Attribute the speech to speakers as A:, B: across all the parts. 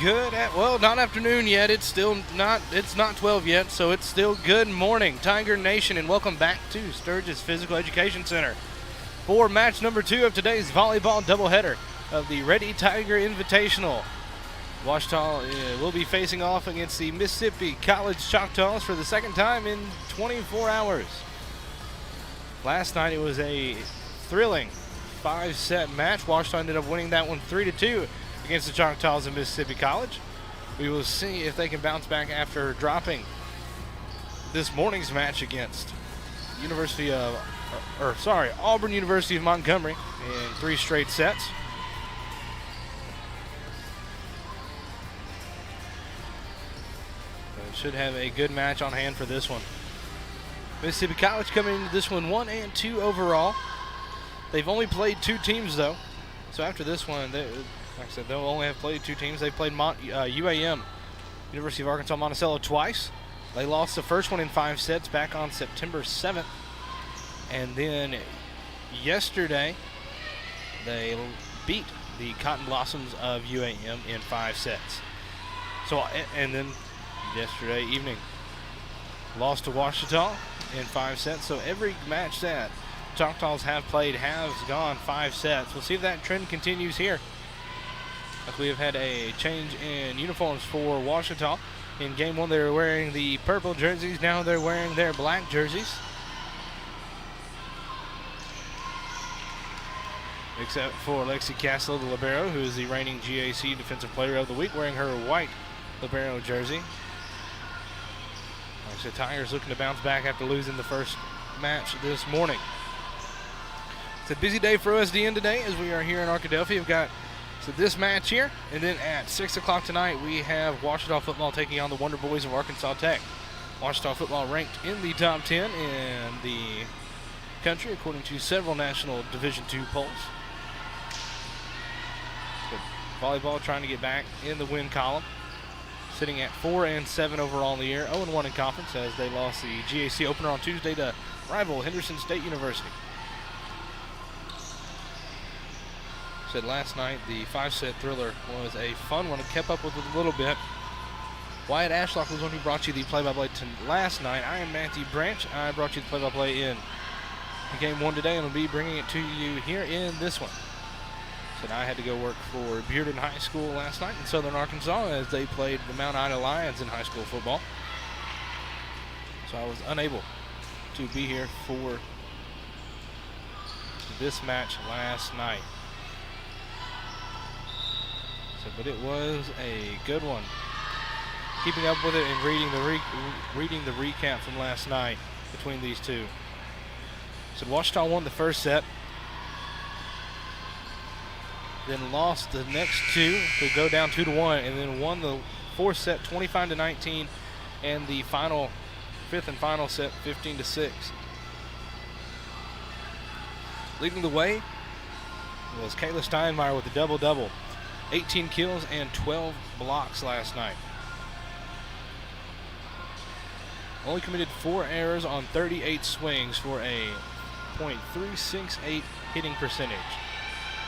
A: Good, well, not afternoon yet. It's not 12 yet, so it's still good morning, Tiger Nation, and welcome back to Sturgis Physical Education Center for match number 2 of today's volleyball doubleheader of the Ready Tiger Invitational. Ouachita will be facing off against the Mississippi College Choctaws for the second time in 24 hours. Last night it was a thrilling 5-set match. Ouachita ended up winning that one 3-2 against the Choctaws of Mississippi College. We will see if they can bounce back after dropping this morning's match against Auburn University of Montgomery in 3 straight sets. Should have a good match on hand for this one. Mississippi College coming into this one 1-2 overall. They've only played 2 teams though, so after this one, like I said, they'll only have played 2 teams. They played UAM, University of Arkansas Monticello, twice. They lost the first one in 5 sets back on September 7th, and then yesterday they beat the Cotton Blossoms of UAM in 5 sets. So, and then yesterday evening lost to Ouachita in 5 sets. So every match that Choctaws have played has gone 5 sets. We'll see if that trend continues here. Like we have had a change in uniforms for Ouachita. In game 1 they were wearing the purple jerseys. Now they're wearing their black jerseys. Except for Lexi Castle, the libero, who is the reigning GAC Defensive Player of the Week, wearing her white libero jersey. So Tigers looking to bounce back after losing the first match this morning. It's a busy day for OSDN today as we are here in Arkadelphia. We've got this match here, and then at 6 o'clock tonight we have Ouachita football taking on the Wonder Boys of Arkansas Tech. Ouachita football ranked in the top 10 in the country according to several national Division II polls. But volleyball trying to get back in the win column, sitting at 4-7 overall in the year, 0-1 in conference as they lost the GAC opener on Tuesday to rival Henderson State University. Said last night the 5-set thriller was a fun one. It kept up with it a little bit. Wyatt Ashlock was the one who brought you the play-by-play last night. I am Matthew Branch. I brought you the play-by-play in game 1 today, and will be bringing it to you here in this one. Said I had to go work for Bearden High School last night in Southern Arkansas as they played the Mount Ida Lions in high school football. So I was unable to be here for this match last night. So, but it was a good one. Keeping up with it and reading the recap from last night between these two. So Ouachita won the first set, then lost the next 2 to go down 2-1, and then won the 4th set 25-19, and the 5th and final set 15-6. Leading the way was Kayla Steinmeier with a double-double, 18 kills and 12 blocks last night. Only committed 4 errors on 38 swings for a .368 hitting percentage.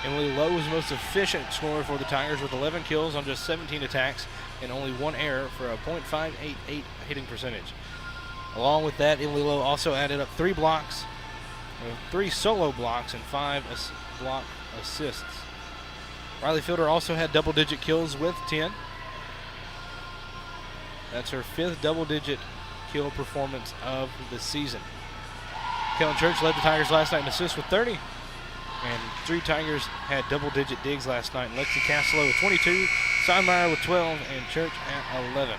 A: Emily Lowe was the most efficient scorer for the Tigers with 11 kills on just 17 attacks and only 1 error for a .588 hitting percentage. Along with that, Emily Lowe also added up 3 blocks, 3 solo blocks, and 5 block assists. Riley Fielder also had double-digit kills with 10. That's her 5th double-digit kill performance of the season. Kellen Church led the Tigers last night in assists with 30. And 3 Tigers had double-digit digs last night. Lexi Castillo with 22, Steinmeier with 12, and Church at 11.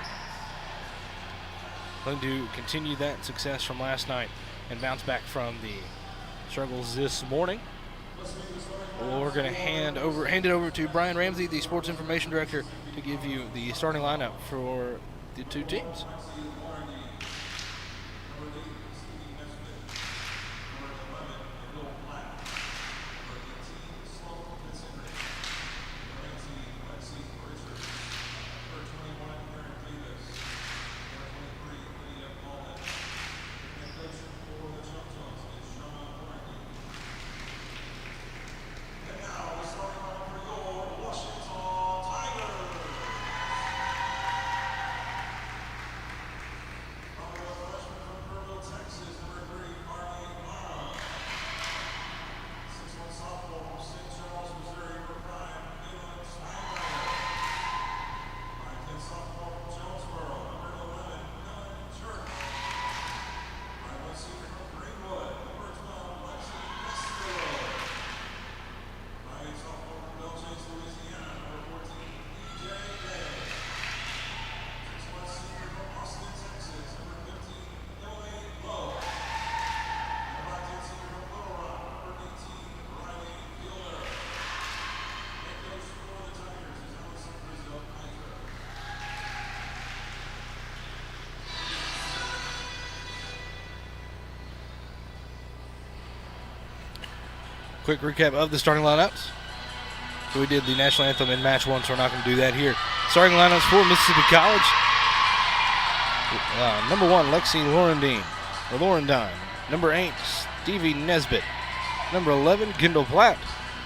A: Looking to continue that success from last night and bounce back from the struggles this morning. We're going to hand it over to Brian Ramsey, the Sports Information Director, to give you the starting lineup for the 2 teams. Quick recap of the starting lineups. So we did the national anthem in match 1, so we're not going to do that here. Starting lineups for Mississippi College. Number 1, Lexi Laurendine. Number 8, Stevie Nesbitt. Number 11, Kendall Platt.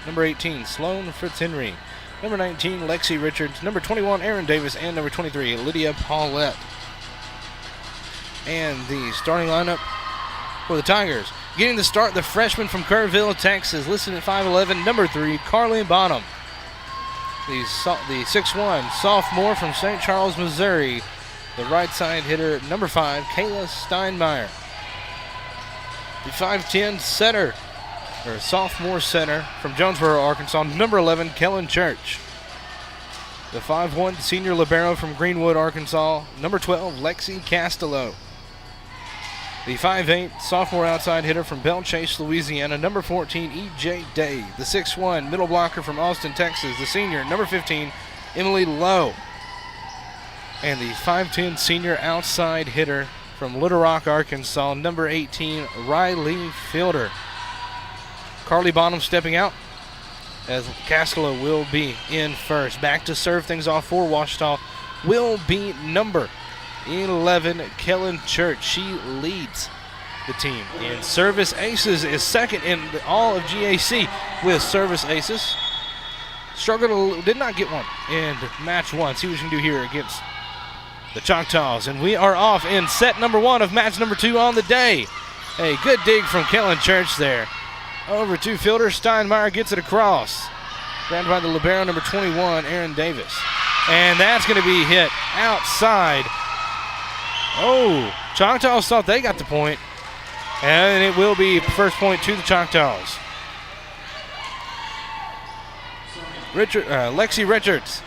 A: Number 18, Sloan Fitz-Henry. Number 19, Lexi Richards. Number 21, Aaron Davis. And number 23, Lydia Paulette. And the starting lineup for the Tigers. Getting the start, the freshman from Kerrville, Texas, listed at 5'11", number 3, Carly Bonham. The 6'1", sophomore from St. Charles, Missouri, the right side hitter, number 5, Kayla Steinmeier. The 5'10" setter, or sophomore center from Jonesboro, Arkansas, number 11, Kellen Church. The 5'1" senior libero from Greenwood, Arkansas, number 12, Lexi Castello. The 5'8" sophomore outside hitter from Belle Chase, Louisiana, number 14, E.J. Day. The 6'1" middle blocker from Austin, Texas, the senior, number 15, Emily Lowe. And the 5'10" senior outside hitter from Little Rock, Arkansas, number 18, Riley Fielder. Carly Bonham stepping out as Castello will be in first. Back to serve things off for Ouachita will be number 11, Kellen Church. She leads the team in service aces, is second in all of GAC with service aces. Did not get one in match 1. See what you can do here against the Choctaws. And we are off in set number 1 of match number 2 on the day. A good dig from Kellen Church there. Over to fielder, Steinmeier gets it across. Grabbed by the libero, number 21, Aaron Davis. And that's going to be hit outside. Oh, Choctaws thought they got the point. And it will be first point to the Choctaws. Lexi Richards,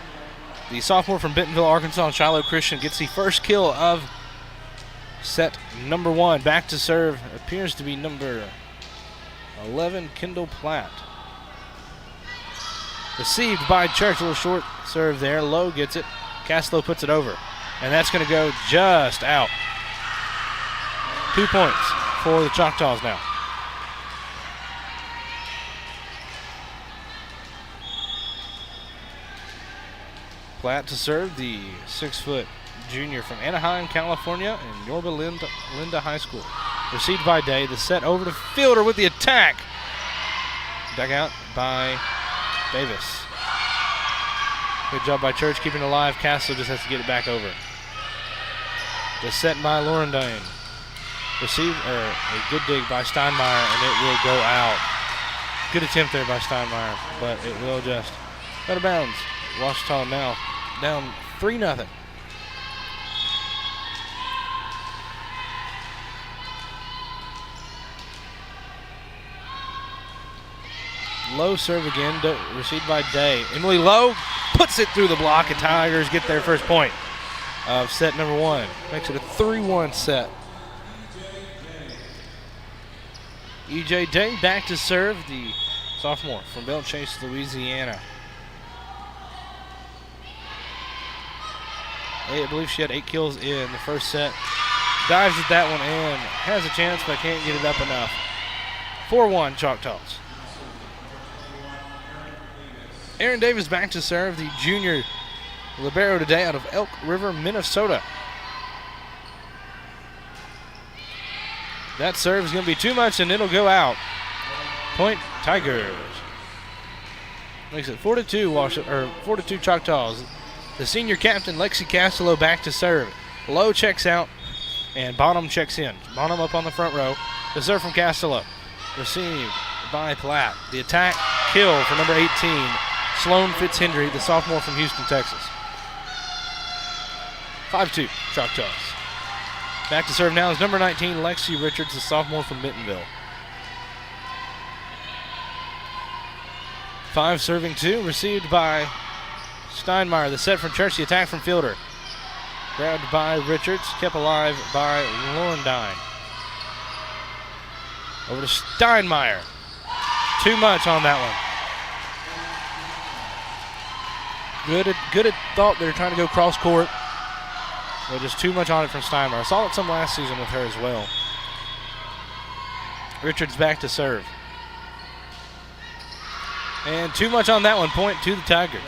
A: the sophomore from Bentonville, Arkansas, and Shiloh Christian, gets the first kill of set number 1. Back to serve appears to be number 11, Kendall Platt. Received by Church, a little short serve there. Lowe gets it. Castello puts it over. And that's going to go just out. 2 points for the Choctaws now. Platt to serve, the 6-foot junior from Anaheim, California, and Yorba Linda High School. Received by Day. The set over to fielder with the attack. Dug out by Davis. Good job by Church keeping it alive. Castle just has to get it back over. Just set by Laurendine. Received, a good dig by Steinmeier, and it will go out. Good attempt there by Steinmeier, but it will just out of bounds. Ouachita now down 3-0. Low serve again, received by Day. Emily Lowe puts it through the block, and Tigers get their first point of set number 1. Makes it a 3-1 set. E.J. Day back to serve, the sophomore from Belle Chase, Louisiana. I believe she had 8 kills in the first set. Dives at that one and has a chance, but can't get it up enough. 4-1 Choctaws. Aaron Davis back to serve, the junior libero today out of Elk River, Minnesota. That serve is going to be too much, and it'll go out. Point Tigers. Makes it 4-2 Choctaws. The senior captain, Lexi Castello, back to serve. Lowe checks out, and Bonham checks in. Bonham up on the front row. The serve from Castello. Received by Platt. The attack, kill for number 18, Sloan Fitz-Henry, the sophomore from Houston, Texas. 5-2 Choctaws. Back to serve now is number 19, Lexi Richards, the sophomore from Bentonville. 5 serving 2, received by Steinmeier. The set from Church, the attack from Fielder. Grabbed by Richards, kept alive by Laurendine. Over to Steinmeier. Too much on that one. Good at thought they're trying to go cross court. But just too much on it from Steinmeier. I saw it some last season with her as well. Richards back to serve. And too much on that one. Point to the Tigers.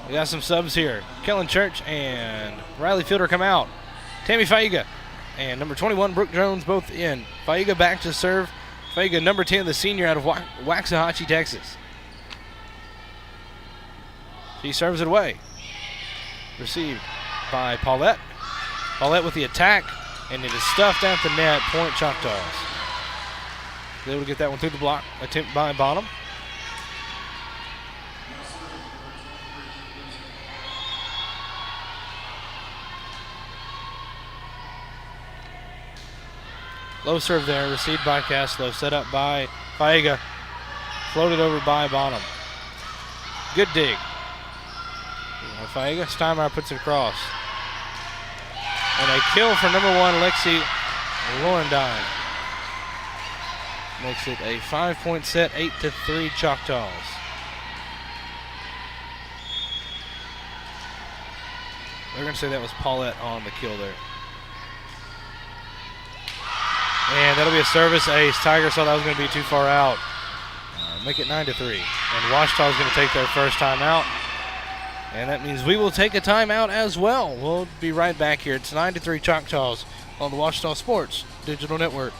A: We got some subs here. Kellen Church and Riley Fielder come out. Tammy Faiga and number 21, Brooke Jones, both in. Faiga back to serve. Faiga, number 10, the senior out of Waxahachie, Texas. She serves it away. Received by Paulette. Paulette with the attack, and it is stuffed at the net. Point Choctaws. They able to get that one through the block. Attempt by Bonham. Low serve there, received by Caslow, set up by Faiga, floated over by Bonham. Good dig. Faiga, Steinmeier puts it across. And a kill for number 1, Lexi Laurendine. Makes it a 5-point set, 8-3 Choctaws. They're going to say that was Paulette on the kill there. And that'll be a service ace. Tigers thought that was going to be too far out. Make it 9-3. And Ouachita is going to take their first timeout. And that means we will take a timeout as well. We'll be right back here. It's 9-3 Choctaws on the Ouachita Sports Digital Network.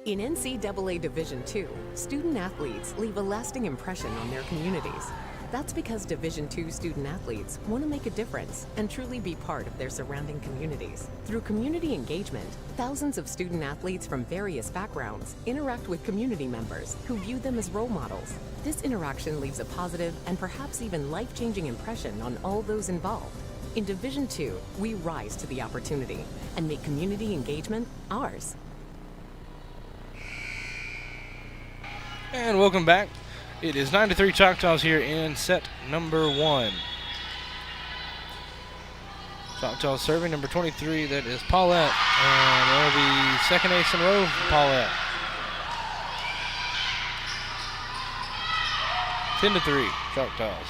B: In NCAA Division II, student athletes leave a lasting impression on their communities. That's because Division II student athletes want to make a difference and truly be part of their surrounding communities. Through community engagement, thousands of student athletes from various backgrounds interact with community members who view them as role models. This interaction leaves a positive and perhaps even life-changing impression on all those involved. In Division II, we rise to the opportunity and make community engagement ours.
A: And welcome back. It is 9-3 Choctaws here in set number 1. Choctaws serving number 23, that is Paulette. And that'll be second ace in a row for Paulette. 10-3 Choctaws.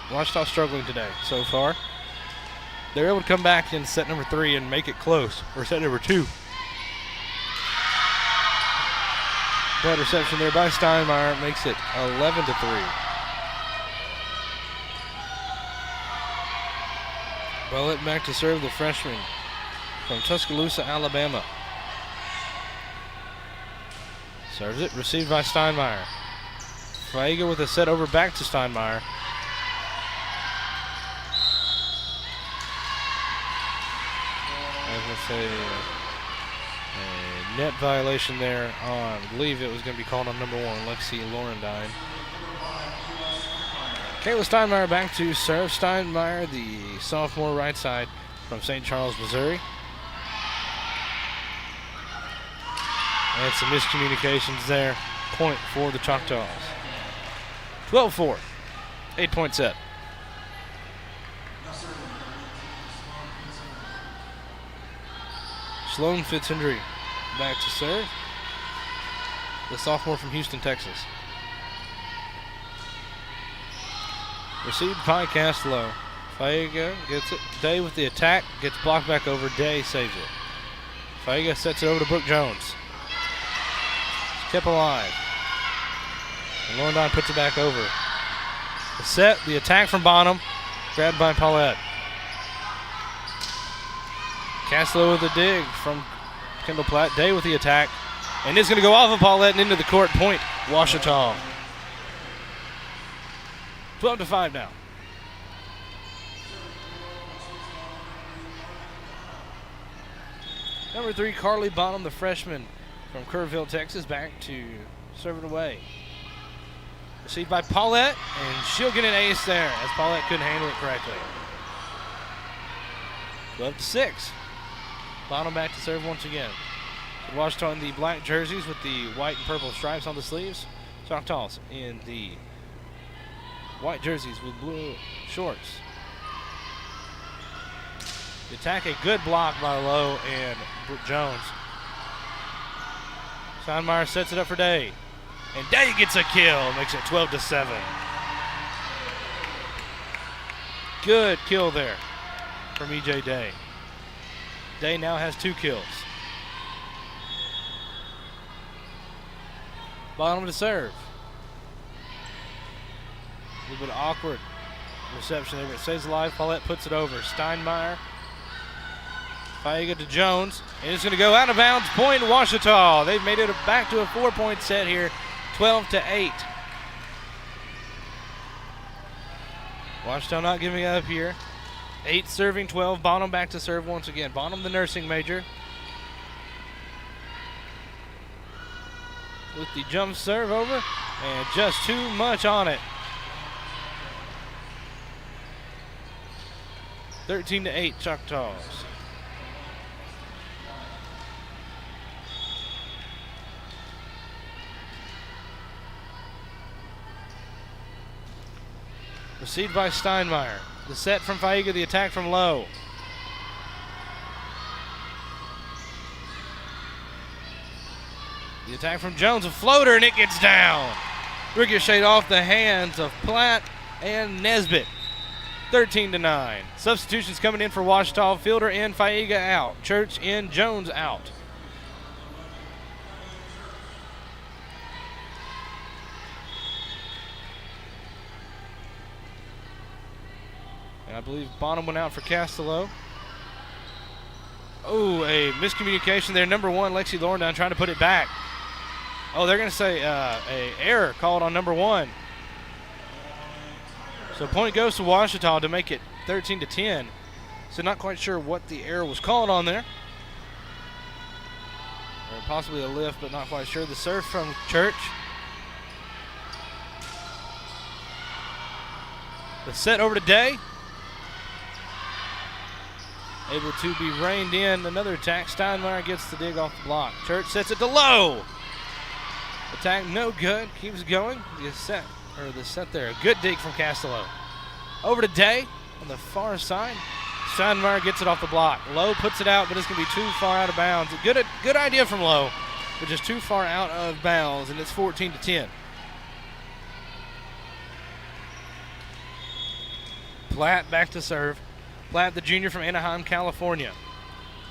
A: Ouachita struggling today so far. They're able to come back in set number 3 and make it close, or set number 2. Bad reception there by Steinmeier makes it 11-3. Paulette back to serve, the freshman from Tuscaloosa, Alabama. Serves it, received by Steinmeier. Faiga with a set over back to Steinmeier. As I say, a net violation there on, I believe it was going to be called on number 1, Lexi Laurendine. Kayla Steinmeier back to serve. Steinmeier, the sophomore right side from St. Charles, Missouri. And some miscommunications there. Point for the Choctaws. 12-4. 8-point set. Sloan Fitzhenry back to serve. The sophomore from Houston, Texas. Received by Caslow. Faiga gets it. Day with the attack. Gets blocked back over. Day saves it. Faiga sets it over to Brooke Jones. It's kept alive. And Laurendine puts it back over. The set, the attack from Bonham. Grabbed by Paulette. Caslow with a dig from Kendall Platt. Day with the attack. And it's going to go off of Paulette and into the court. Point, Ouachita. 12-5 now. Number 3, Carly Bonham, the freshman from Kerrville, Texas, back to serve it away. Received by Paulette, and she'll get an ace there as Paulette couldn't handle it correctly. 12-6. Bottom back to serve once again. Washita in the black jerseys with the white and purple stripes on the sleeves. Choctaws in the white jerseys with blue shorts. The attack, a good block by Lowe and Jones. Steinmeier sets it up for Day. And Day gets a kill, makes it 12-7. Good kill there from E.J. Day. Day now has 2 kills. Bottom to serve. A little bit awkward reception there, but it stays alive. Paulette puts it over. Steinmeier. Faiga to Jones. And it's going to go out of bounds. Point Washita. They've made it back to a 4-point set here. 12-8. Washita not giving up here. 8 serving 12. Bonham back to serve once again. Bonham the nursing major. With the jump serve over. And just too much on it. 13-8 Choctaws. Received by Steinmeier. The set from Faiga, the attack from Lowe. The attack from Jones, a floater, and it gets down. Ricocheted off the hands of Platt and Nesbitt. 13-9. Substitutions coming in for Washita. Fielder in, Faiga out. Church in, Jones out. And I believe Bonham went out for Castello. Oh, a miscommunication there. Number 1, Lexi Lorendine trying to put it back. Oh, they're going to say a error called on number 1. So point goes to Washita to make it 13-10. So not quite sure what the error was called on there. Or possibly a lift, but not quite sure. The serve from Church. The set over to Day. Able to be reined in. Another attack. Steinmeier gets the dig off the block. Church sets it to Lowe. Attack no good. Keeps going. The set there. A good dig from Castello. Over to Day on the far side. Steinmeier gets it off the block. Lowe puts it out, but it's going to be too far out of bounds. A good idea from Lowe, but just too far out of bounds, and it's 14-10. Platt back to serve. Platt, the junior from Anaheim, California.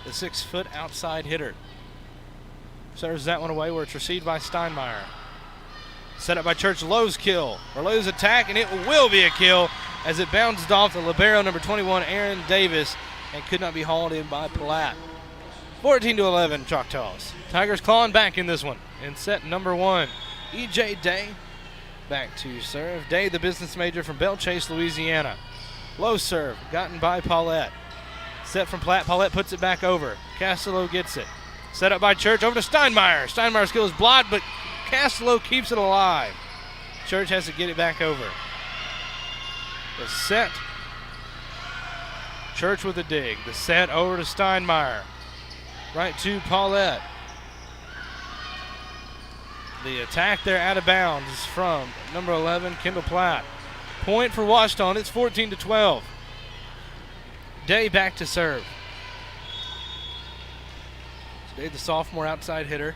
A: The 6-foot outside hitter. Serves that one away where it's received by Steinmeier. Set up by Church. Lowe's kill. Or Lowe's attack, and it will be a kill as it bounced off the libero, number 21, Aaron Davis, and could not be hauled in by Platt. 14-11 Choctaws. Tigers clawing back in this one. In set number 1, E.J. Day back to serve. Day, the business major from Belle Chase, Louisiana. Low serve, gotten by Paulette. Set from Platt. Paulette puts it back over. Castello gets it. Set up by Church over to Steinmeier. Steinmeier's kill is blocked, but Castello keeps it alive. Church has to get it back over. The set. Church with a dig. The set over to Steinmeier. Right to Paulette. The attack there out of bounds is from number 11, Kendall Platt. Point for Washita. It's 14-12. Day back to serve. Today the sophomore outside hitter.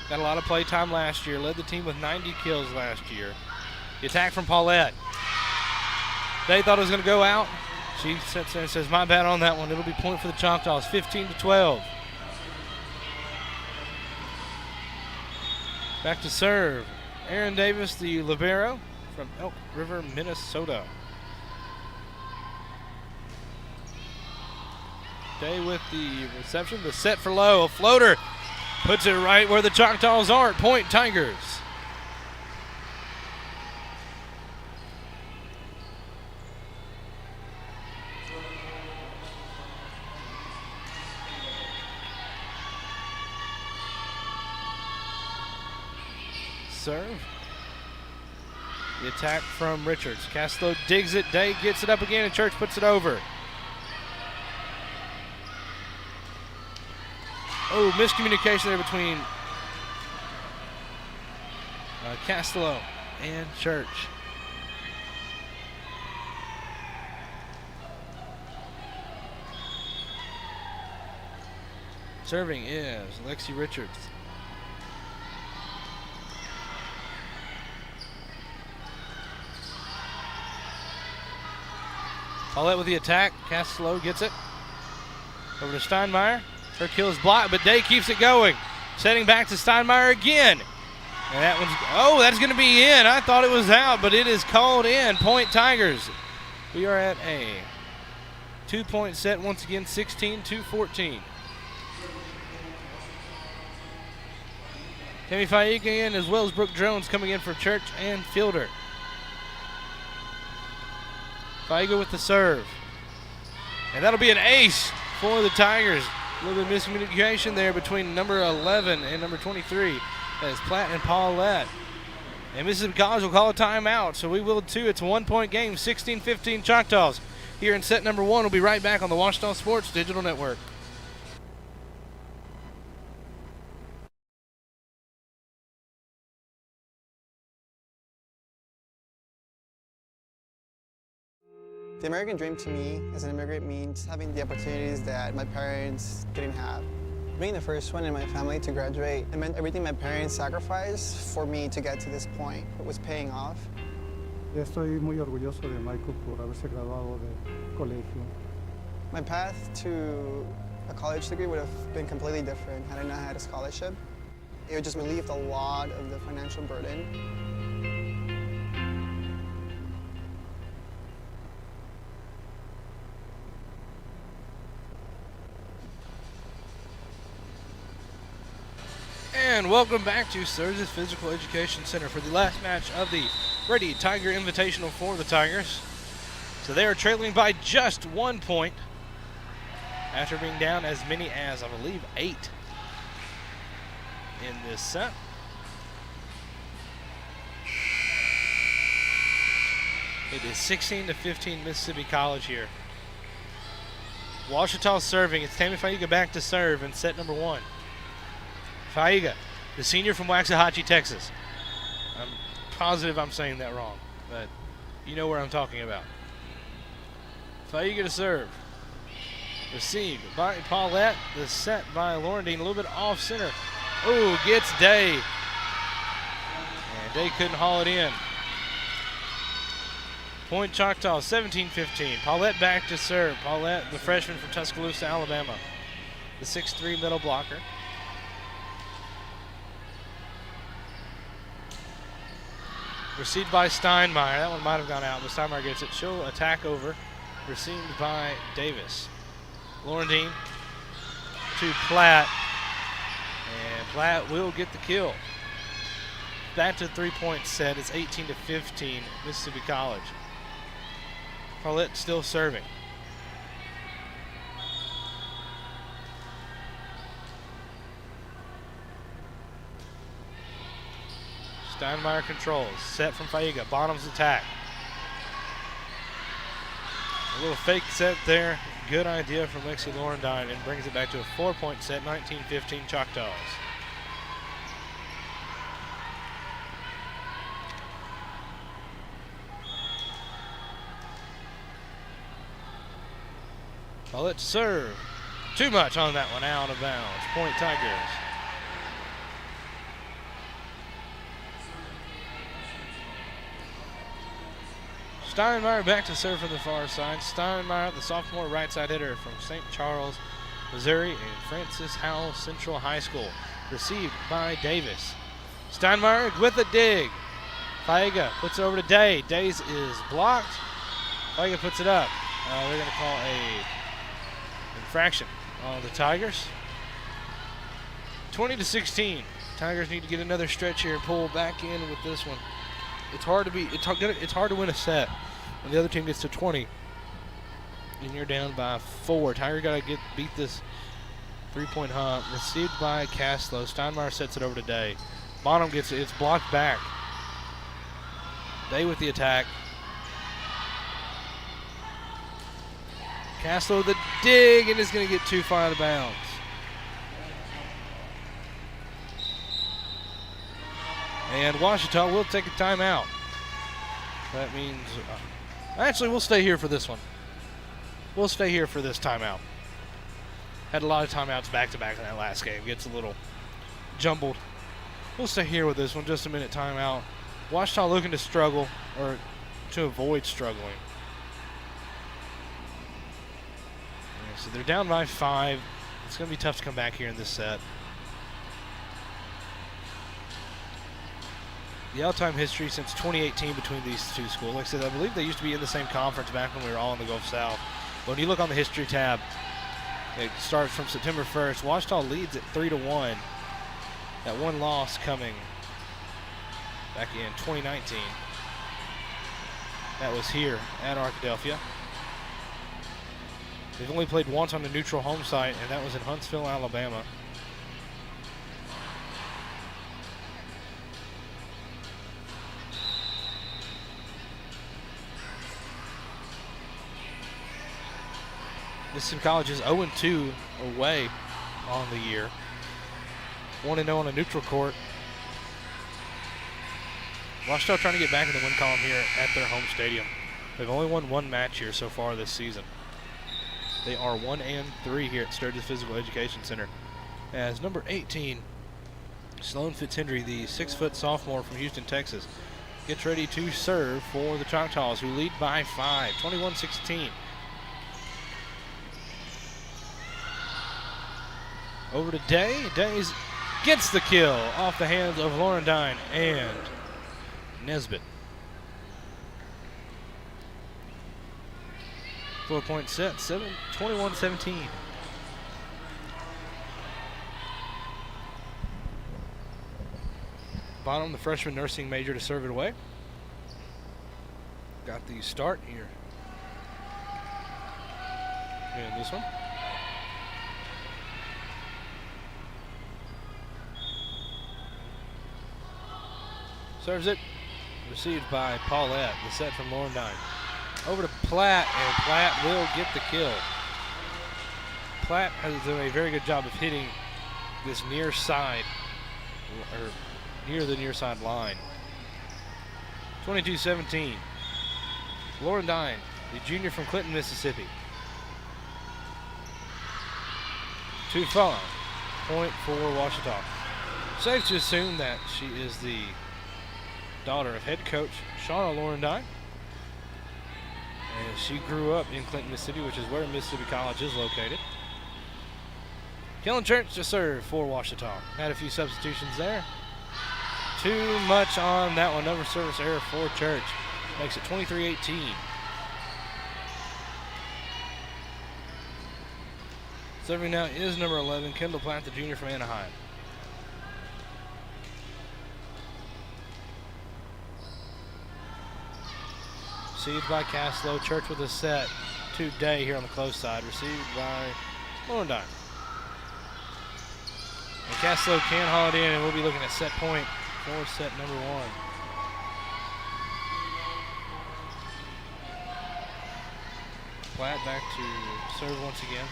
A: Got a lot of play time last year. Led the team with 90 kills last year. The attack from Paulette. Day thought it was going to go out. She sits there and says, my bad on that one. It'll be point for the Choctaws. 15-12. Back to serve. Aaron Davis, the libero from Elk River, Minnesota. Day with the reception. The set for Lowe. A floater. Puts it right where the Choctaws are. Point Tigers. Serve. The attack from Richards. Castlo digs it. Day gets it up again, and Church puts it over. Oh, miscommunication there between Castlo and Church. Serving is Lexi Richards. Paulette with the attack. Castlo gets it. Over to Steinmeier. Her kill is blocked, but Day keeps it going. Setting back to Steinmeier again. And that one's, oh, that's going to be in. I thought it was out, but it is called in. Point Tigers. We are at a 2-point set once again, 16-14. Tammy Faiga in, as well as Brooke Jones coming in for Church and Fielder. Faiga with the serve. And that'll be an ace for the Tigers. A little bit of miscommunication there between number 11 and number 23 as Platt and Paulette. And Mississippi College will call a timeout, so we will too. It's a 1-point game, 16-15 Choctaws. Here in set number 1, we'll be right back on the Washita Sports Digital Network.
C: The American dream to me as an immigrant means having the opportunities that my parents didn't have. Being the first one in my family to graduate, it meant everything my parents sacrificed for me to get to this point. It was paying off.
D: Estoy muy orgulloso de Michael por haberse graduado de colegio.
C: My path to a college degree would have been completely different had I not had a scholarship. It would just relieve a lot of the financial burden.
A: And welcome back to Sturgis Physical Education Center for the last match of the Ready Tiger Invitational for the Tigers. So they are trailing by just 1 point after being down as many as, I believe, 8 in this set. It is 16-15 Mississippi College here. Washita serving. It's Tammy Faiga back to serve in set number 1. Faiga, the senior from Waxahachie, Texas. I'm positive I'm saying that wrong, but you know where I'm talking about. Faiga to serve. Received by Paulette. The set by Laurendine, a little bit off center. Oh, gets Day. And Day couldn't haul it in. Point Choctaw, 17-15. Paulette back to serve. Paulette, the freshman from Tuscaloosa, Alabama. The 6'3" middle blocker. Received by Steinmeier. That one might have gone out, but Steinmeier gets it. She'll attack over. Received by Davis. Laurendine to Platt. And Platt will get the kill. Back to the 3-point set. It's 18-15 Mississippi College. Paulette still serving. Steinmeier controls. Set from Faiga. Bottoms attack. A little fake set there. Good idea from Lexi Laurendine, and brings it back to a 4-point set, 19-15 Choctaws. Well, let's serve. Too much on that one, out of bounds. Point Tigers. Steinmeier back to serve from the far side. Steinmeier, the sophomore right side hitter from St. Charles, Missouri, and Francis Howell Central High School. Received by Davis. Steinmeier with a dig. Faiga puts it over to Day. Days is blocked. Faiga puts it up. They're going to call a infraction on the Tigers. 20-16. Tigers need to get another stretch here and pull back in with this one. It's hard to win a set when the other team gets to 20 and you're down by 4. Tiger got to beat this 3-point hump. Received by Castlo. Steinmeier sets it over to Day. Bottom gets it. It's blocked back. Day with the attack. Castro with the dig, and is going to get too far out of bounds. And Washita will take a timeout. That means, actually, we'll stay here for this one. We'll stay here for this timeout. Had a lot of timeouts back-to-back in that last game. Gets a little jumbled. We'll stay here with this one. Just a minute timeout. Washita looking to struggle, or to avoid struggling. Yeah, so they're down by 5. It's going to be tough to come back here in this set. The all-time history since 2018 between these two schools. Like I said, I believe they used to be in the same conference back when we were all in the Gulf South. But when you look on the history tab, it starts from September 1st. Washita leads at 3-1. That one loss coming back in 2019. That was here at Arkadelphia. They've only played once on a neutral home site, and that was in Huntsville, Alabama. Mississippi College is 0-2 away on the year. 1-0 on a neutral court. Washita trying to get back in the win column here at their home stadium. They've only won one match here so far this season. They are 1-3 here at Sturgis Physical Education Center. As number 18, Sloan Fitzhenry, the 6-foot sophomore from Houston, Texas, gets ready to serve for the Choctaws, who lead by 5, 21-16. Over to Day. Day gets the kill off the hands of Laurendine and Nesbitt. 4-point set, 21-17. Bottom, the freshman nursing major, to serve it away. Got the start here. And this one. Serves it. Received by Paulette. The set from Laurendine. Over to Platt, and Platt will get the kill. Platt has done a very good job of hitting this near side, or near the near side line. 22-17. Laurendine, the junior from Clinton, Mississippi. 2-5. Point for Washita. Safe to assume that she is the daughter of head coach Shauna Laurendine. And she grew up in Clinton, Mississippi, which is where Mississippi College is located. Kellen Church to serve for Washita. Had a few substitutions there. Too much on that one. Another service error for Church. Makes it 23-18. Serving now is number 11, Kendall Platt, the junior from Anaheim. Received by Caslow. Church with a set to Day here on the close side. Received by Laurendine. And Caslow can haul it in, and we'll be looking at set point for set number 1. Platt back to serve once again.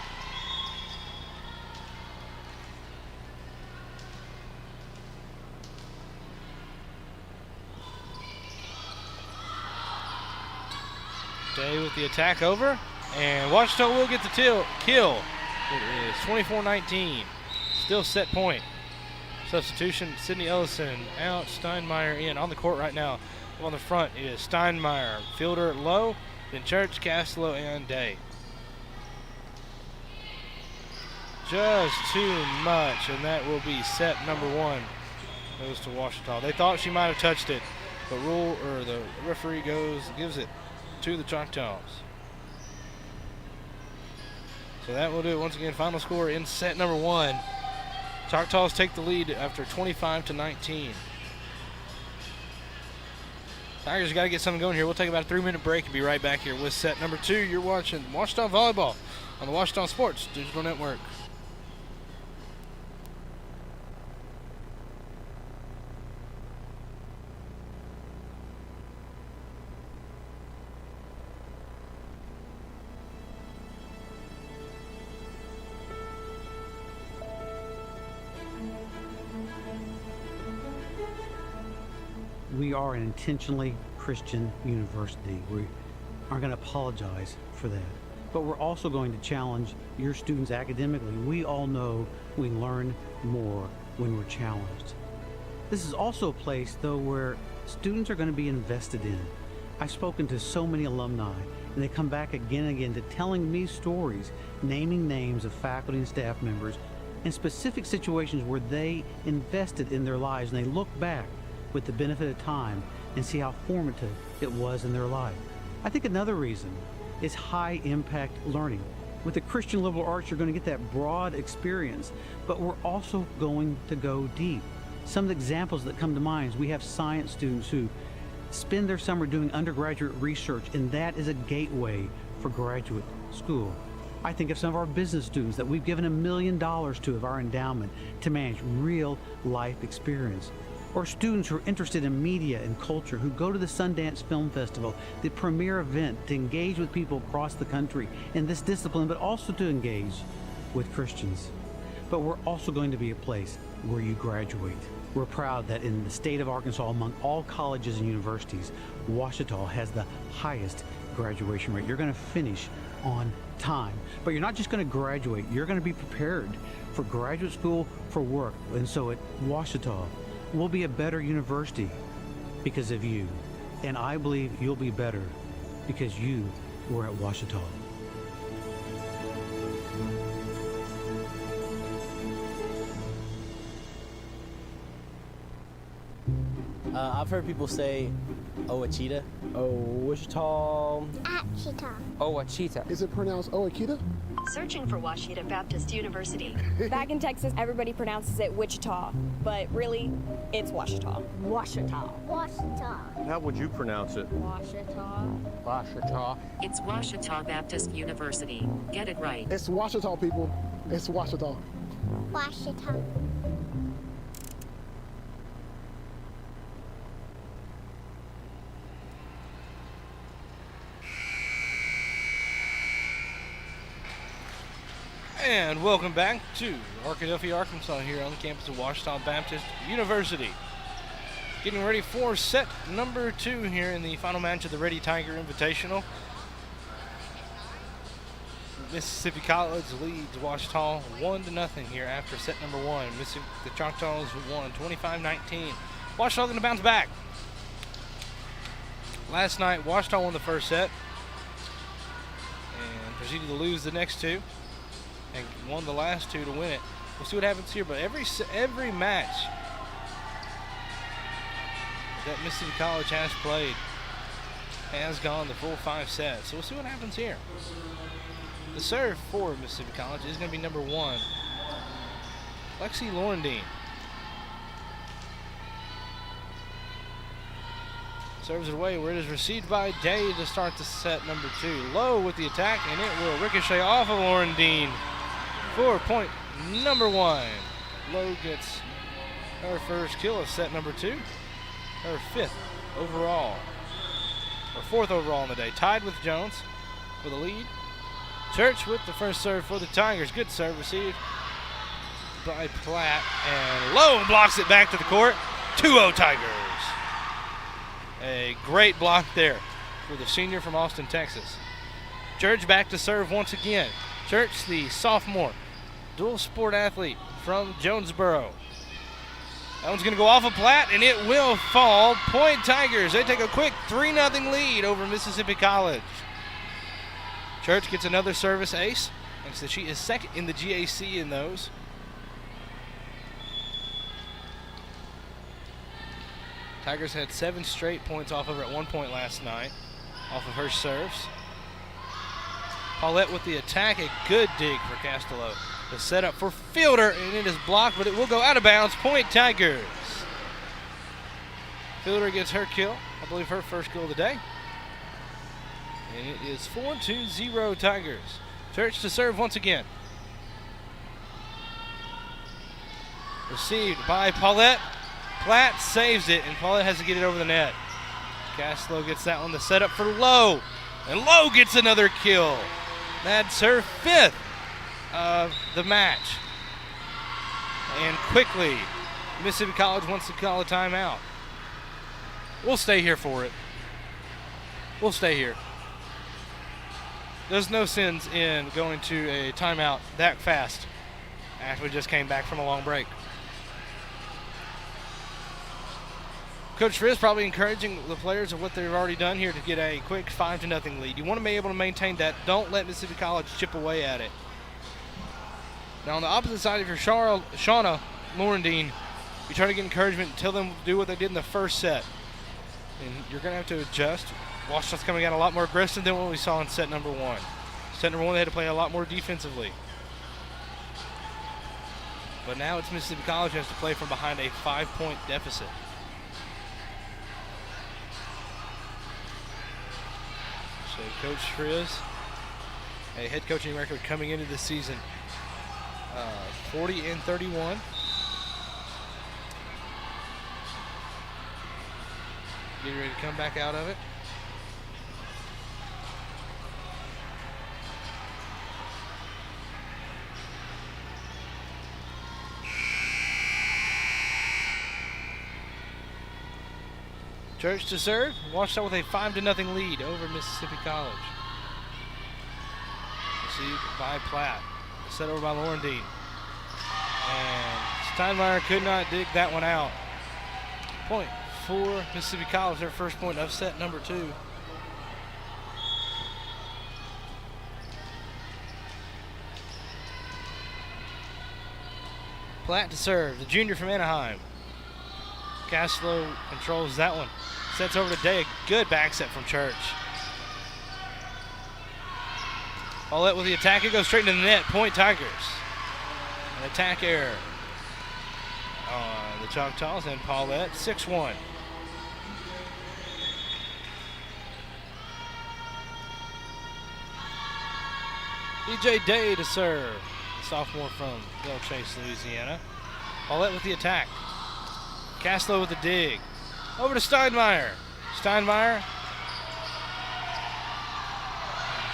A: Day with the attack over, and Washita will get the kill. It is 24-19. Still set point. Substitution, Sydney Ellison out, Steinmeier in. On the court right now, on the front is Steinmeier. Fielder low, then Church, Caslow, and Day. Just too much, and that will be set number 1. Goes to Washita. They thought she might have touched it, but the referee gives it to the Choctaws. So that will do it once again. Final score in set number 1. Choctaws take the lead after 25-19. Tigers got to get something going here. We'll take about a 3-minute break and be right back here with set number 2. You're watching Washita Volleyball on the Washita Sports Digital Network.
E: we are an intentionally Christian university. We aren't going to apologize for that. But we're also going to challenge your students academically. We all know we learn more when we're challenged. This is also a place, though, where students are going to be invested in. I've spoken to so many alumni, and they come back again and again to telling me stories, naming names of faculty and staff members in specific situations where they invested in their lives, and they look back with the benefit of time and see how formative it was in their life. I think another reason is high impact learning. With the Christian liberal arts, you're going to get that broad experience, but we're also going to go deep. Some of the examples that come to mind is we have science students who spend their summer doing undergraduate research, and that is a gateway for graduate school. I think of some of our business students that we've given $1 million to of our endowment to manage real life experience. Or students who are interested in media and culture who go to the Sundance Film Festival, the premier event, to engage with people across the country in this discipline, but also to engage with Christians. But we're also going to be a place where you graduate. We're proud that in the state of Arkansas, among all colleges and universities, Ouachita has the highest graduation rate. You're going to finish on time. But you're not just going to graduate, you're going to be prepared for graduate school, for work. And so at Ouachita, we'll be a better university because of you. And I believe you'll be better because you were at Ouachita.
F: I've heard people say Ouachita.
G: Wichita.
H: Achita.
G: Ouachita.
I: Is it pronounced Ouachita?
J: Searching for Ouachita Baptist University.
K: Back in Texas, everybody pronounces it Wichita, but really, it's Ouachita.
H: Ouachita. Ouachita.
L: How would you pronounce it?
H: Ouachita.
G: Ouachita.
J: It's Ouachita Baptist University. Get it right.
I: It's Ouachita, people. It's Ouachita.
H: Ouachita.
A: And welcome back to Arkadelphia, Arkansas, here on the campus of Ouachita Baptist University. Getting ready for set number 2 here in the final match of the Ready Tiger Invitational. Mississippi College leads Ouachita 1-0 here after set number 1. The Choctaws won 25-19. Ouachita going to bounce back. Last night, Ouachita won the first set and proceeded to lose the next 2. And won the last 2 to win it. We'll see what happens here, but every match that Mississippi College has played has gone the full 5 sets. So we'll see what happens here. The serve for Mississippi College is going to be number 1, Lexi Laurendine. Serves it away where it is received by Day to start the set number 2. Low with the attack, and it will ricochet off of Laurendine. For point number 1. Lowe gets her first kill of set number 2. Her 5th overall. Or 4th overall in the day. Tied with Jones for the lead. Church with the first serve for the Tigers. Good serve received by Platt. And Lowe blocks it back to the court. 2-0 Tigers. A great block there for the senior from Austin, Texas. Church back to serve once again. Church, the sophomore dual sport athlete from Jonesboro. That one's going to go off of Platt, and it will fall. Point Tigers. They take a quick 3-0 lead over Mississippi College. Church gets another service ace. Thanks that she is second in the GAC in those. Tigers had 7 straight points off of her at one point last night, off of her serves. Paulette with the attack, a good dig for Castello. The setup for Fielder, and it is blocked, but it will go out of bounds. Point Tigers. Fielder gets her kill, I believe her first kill of the day. And it is 4-0 Tigers. Church to serve once again. Received by Paulette. Platt saves it, and Paulette has to get it over the net. Castello gets that one. The setup for Lowe, and Lowe gets another kill. That's her 5th of the match. And quickly, Mississippi College wants to call a timeout. We'll stay here for it. We'll stay here. There's no sense in going to a timeout that fast after we just came back from a long break. Coach Frizz probably encouraging the players of what they've already done here to get a quick 5-0 lead. You want to be able to maintain that. Don't let Mississippi College chip away at it. Now on the opposite side, if you're Shauna Laurendine, you try to get encouragement and tell them to do what they did in the first set. And you're going to have to adjust. Washington's coming out a lot more aggressive than what we saw in set number 1. Set number 1, they had to play a lot more defensively. But now it's Mississippi College has to play from behind a 5-point deficit. So Coach Frizz, a head coaching record coming into the season, 40-31. Getting ready to come back out of it. Church to serve. Washington with a 5-0 lead over Mississippi College. Received by Platt. Set over by Laurendine. And Steinmeier could not dig that one out. Point for Mississippi College, their first point of set number 2. Platt to serve, the junior from Anaheim. Castlo controls that one. Sets over to Day, a good back set from Church. Paulette with the attack, it goes straight into the net. Point Tigers. An attack error on the Choctaws and Paulette, 6-1. DJ Day to serve, the sophomore from Belle Chase, Louisiana. Paulette with the attack. Castlo with the dig. Over to Steinmeier. Steinmeier.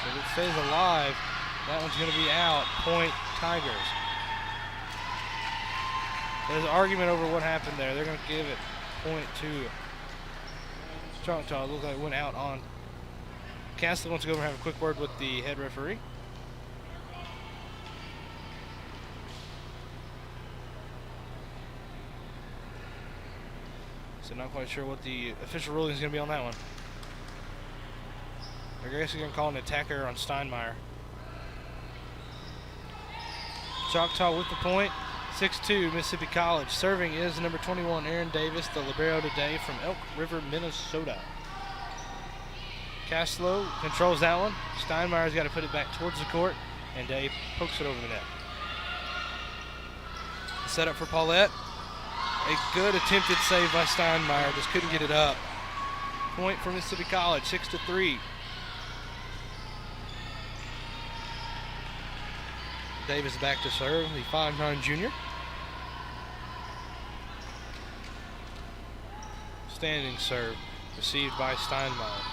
A: If it stays alive, that one's going to be out. Point Tigers. There's an argument over what happened there. They're going to give it point to Choctaw. Looks like it went out on. Castlo wants to go over and have a quick word with the head referee. So not quite sure what the official ruling is going to be on that one. I guess you're going to call an attack error on Steinmeier. Choctaw with the point. 6-2 Mississippi College. Serving is number 21, Aaron Davis, the libero today from Elk River, Minnesota. Castlo controls that one. Steinmeier's got to put it back towards the court, and Dave pokes it over the net. Set up for Paulette. A good attempted save by Steinmeier, just couldn't get it up. Point for Mississippi College, 6-3. Davis back to serve, the 5'9" junior. Standing serve, received by Steinmeier.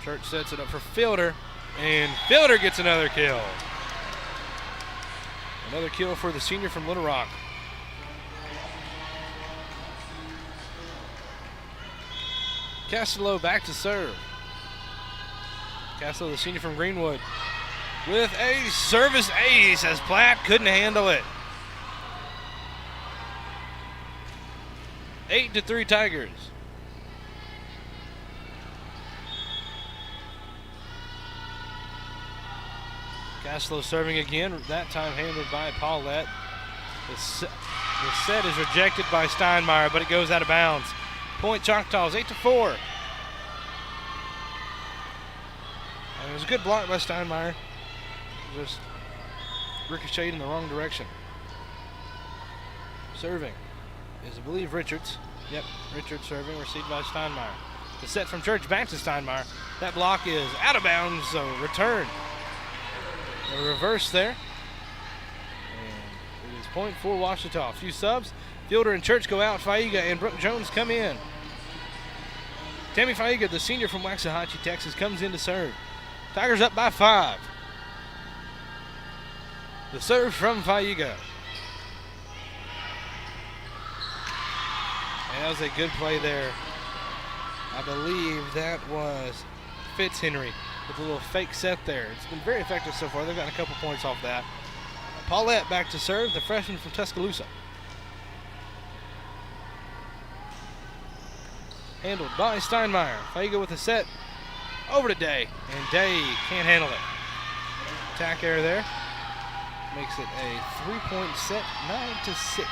A: Church sets it up for Fielder, and Fielder gets another kill. Another kill for the senior from Little Rock. Castlo back to serve. Castlo, the senior from Greenwood, with a service ace as Platt couldn't handle it. 8-3 Tigers. Castlo serving again, that time handled by Paulette. The set is rejected by Steinmeier, but it goes out of bounds. Point Choctaws, 8-4. And it was a good block by Steinmeier. Just ricocheted in the wrong direction. Serving is, I believe, Richards. Yep, Richards serving, received by Steinmeier. The set from Church back to Steinmeier. That block is out of bounds, so return. A reverse there. And it is point for Washita. A few subs. Fielder and Church go out. Faiga and Brooke Jones come in. Tammy Faiga, the senior from Waxahachie, Texas, comes in to serve. Tigers up by 5. The serve from Faiga. And that was a good play there I believe that was Fitzhenry with a little fake set there. It's been very effective so far. They've gotten a couple points off that. Paulette back to serve, the freshman from Tuscaloosa. Handled by Steinmeier. Faiga with a set over to Day, and Day can't handle it. Attack error there. Makes it a 3-point set, 9-6.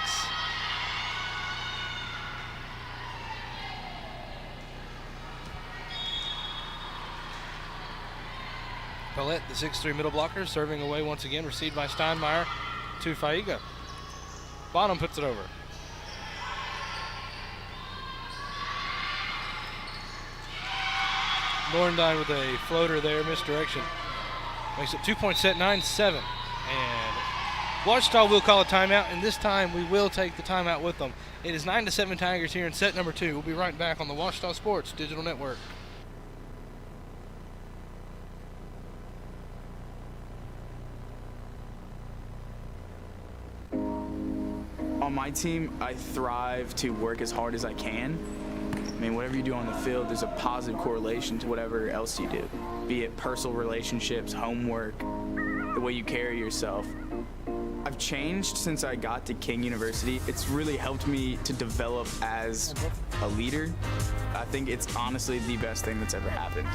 A: Paulette, the 6'3" middle blocker, serving away once again, received by Steinmeier to Faiga. Bonham puts it over. Laurendine with a floater there, misdirection. Makes it 2-point set, 9-7. And Ouachita will call a timeout, and this time we will take the timeout with them. It is 9-7 Tigers here in set number 2. We'll be right back on the Ouachita Sports Digital Network.
L: On my team, I thrive to work as hard as I can. I mean, whatever you do on the field, there's a positive correlation to whatever else you do, be it personal relationships, homework, the way you carry yourself. I've changed since I got to King University. It's really helped me to develop as a leader. I think it's honestly the best thing that's ever happened.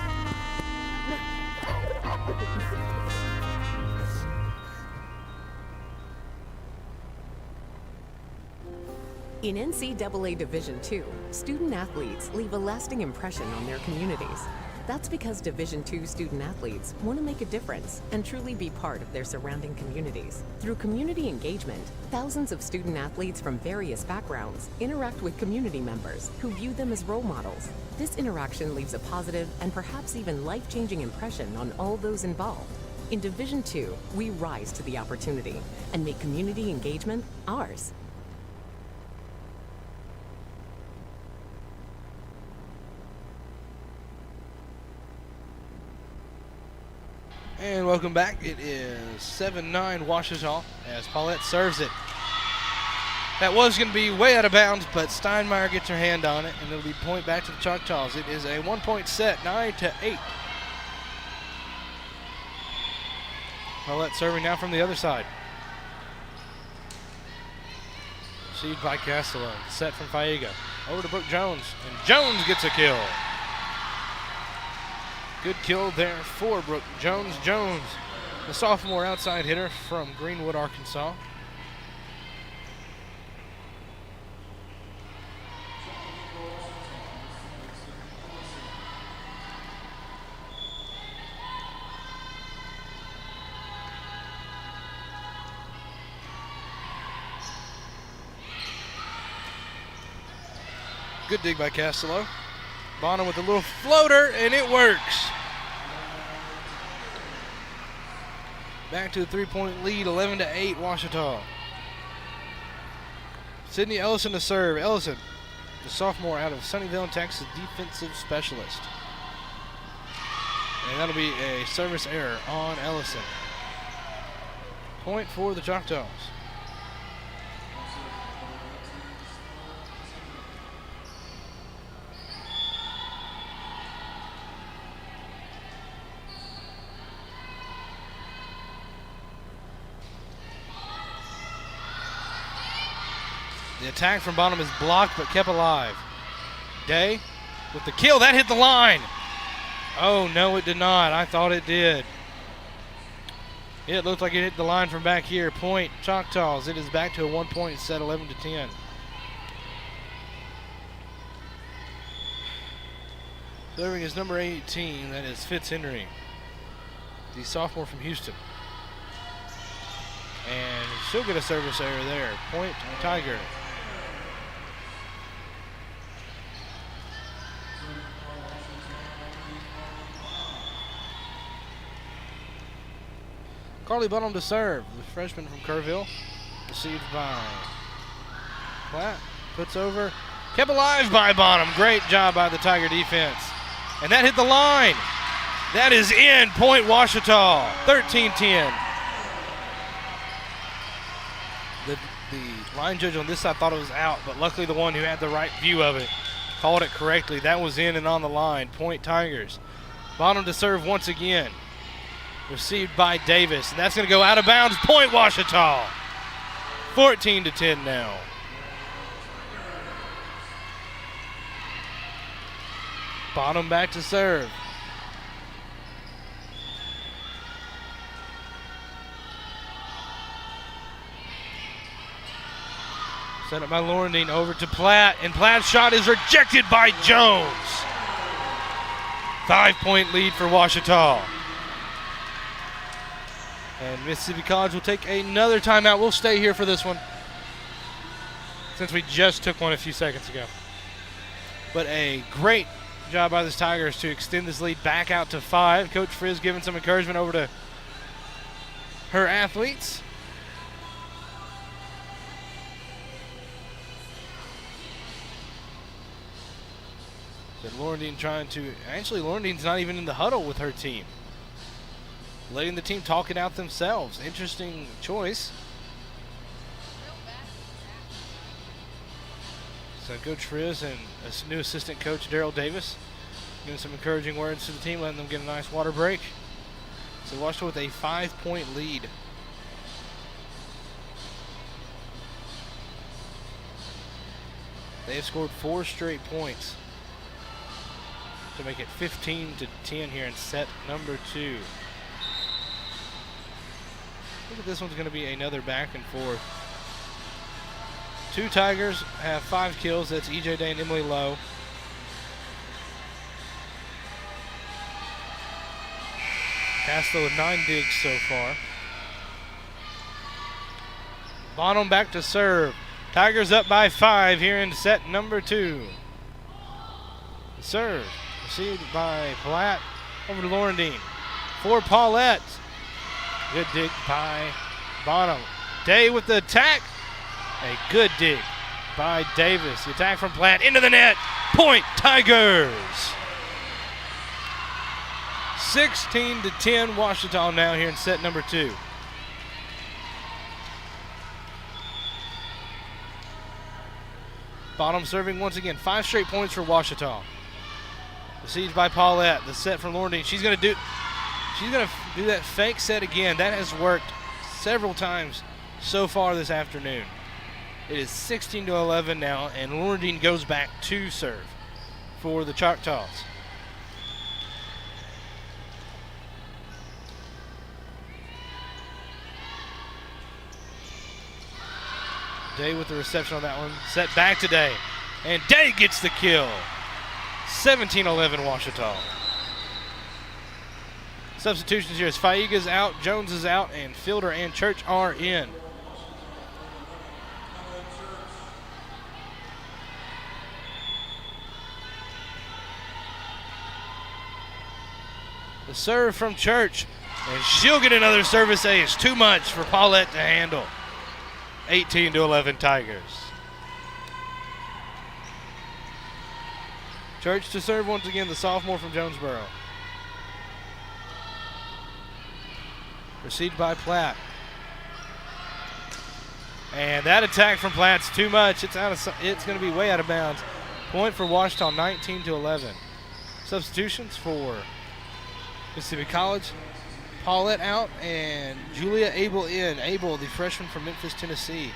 B: In NCAA Division II, student athletes leave a lasting impression on their communities. That's because Division II student athletes want to make a difference and truly be part of their surrounding communities. Through community engagement, thousands of student athletes from various backgrounds interact with community members who view them as role models. This interaction leaves a positive and perhaps even life-changing impression on all those involved. In Division II, we rise to the opportunity and make community engagement ours.
A: And welcome back. It is 7-9 Ouachita as Paulette serves it. That was going to be way out of bounds, but Steinmeier gets her hand on it, and it'll be point back to the Choctaws. It is a 1-point set, 9-8. Paulette serving now from the other side. Received by Castello. Set from Faiga. Over to Brooke Jones, and Jones gets a kill. Good kill there for Brooke Jones. Jones, the sophomore outside hitter from Greenwood, Arkansas. Good dig by Castello. Bonham with a little floater, and it works. Back to a 3-point lead, 11-8 Ouachita. Sydney Ellison to serve. Ellison, the sophomore out of Sunnyvale, Texas, defensive specialist. And that'll be a service error on Ellison. Point for the Choctaws. The attack from Bonham is blocked but kept alive. Day with the kill. That hit the line. Oh, no, it did not. I thought it did. It looked like it hit the line from back here. Point Choctaws. It is back to a 1-point set, 11-10. Serving is number 18. That is Fitzhenry, the sophomore from Houston. And she'll get a service error there. Point Tiger. Carly Bonham to serve, the freshman from Kerrville. Received by Platt. Puts over. Kept alive by Bonham. Great job by the Tiger defense. And that hit the line. That is in. Point Ouachita. 13-10. The line judge on this side thought it was out, but luckily the one who had the right view of it called it correctly. That was in and on the line. Point Tigers. Bottom to serve once again. Received by Davis, and that's going to go out of bounds. Point Washita. 14-10 now. Bottom back to serve. Set up by Laurendine over to Platt, and Platt's shot is rejected by Jones. 5-point lead for Washita. And Mississippi College will take another timeout. We'll stay here for this one since we just took one a few seconds ago. But a great job by the Tigers to extend this lead back out to 5. Coach Frizz giving some encouragement over to her athletes. Laurendine trying to, actually Laurendine's not even in the huddle with her team. Letting the team talk it out themselves. Interesting choice. So Coach Frizz and a new assistant coach Daryl Davis giving some encouraging words to the team, letting them get a nice water break. So Washington with a 5-point lead. They have scored 4 straight points to make it 15-10 here in set number 2. I think this one's going to be another back and forth. 2 Tigers have 5 kills. That's EJ Day and Emily Lowe. Castro with 9 digs so far. Bonham back to serve. Tigers up by 5 here in set number 2. Serve. Received by Platt over to Laurendine. For Paulette. Good dig by Bonham. Day with the attack. A good dig by Davis. The attack from Platt into the net. Point Tigers. 16-10 Washita now here in set number 2. Bonham serving once again. 5 straight points for Washita. Received by Paulette. The set from Laurendine. She's gonna do that fake set again. That has worked several times so far this afternoon. It is 16-11 now, and Laurendine goes back to serve for the Choctaws. Day with the reception on that one. Set back to Day. And Day gets the kill. 17-11 Washita. Substitutions here as Faiga's out, Jones is out, and Fielder and Church are in. The serve from Church, and she'll get another service ace. Too much for Paulette to handle. 18-11 Tigers. Church to serve once again, the sophomore from Jonesboro. Received by Platt. And that attack from Platt's too much. It's going to be way out of bounds. Point for Washita, 19-11. Substitutions for Mississippi College. Paulette out and Julia Abel in. Abel, the freshman from Memphis, Tennessee.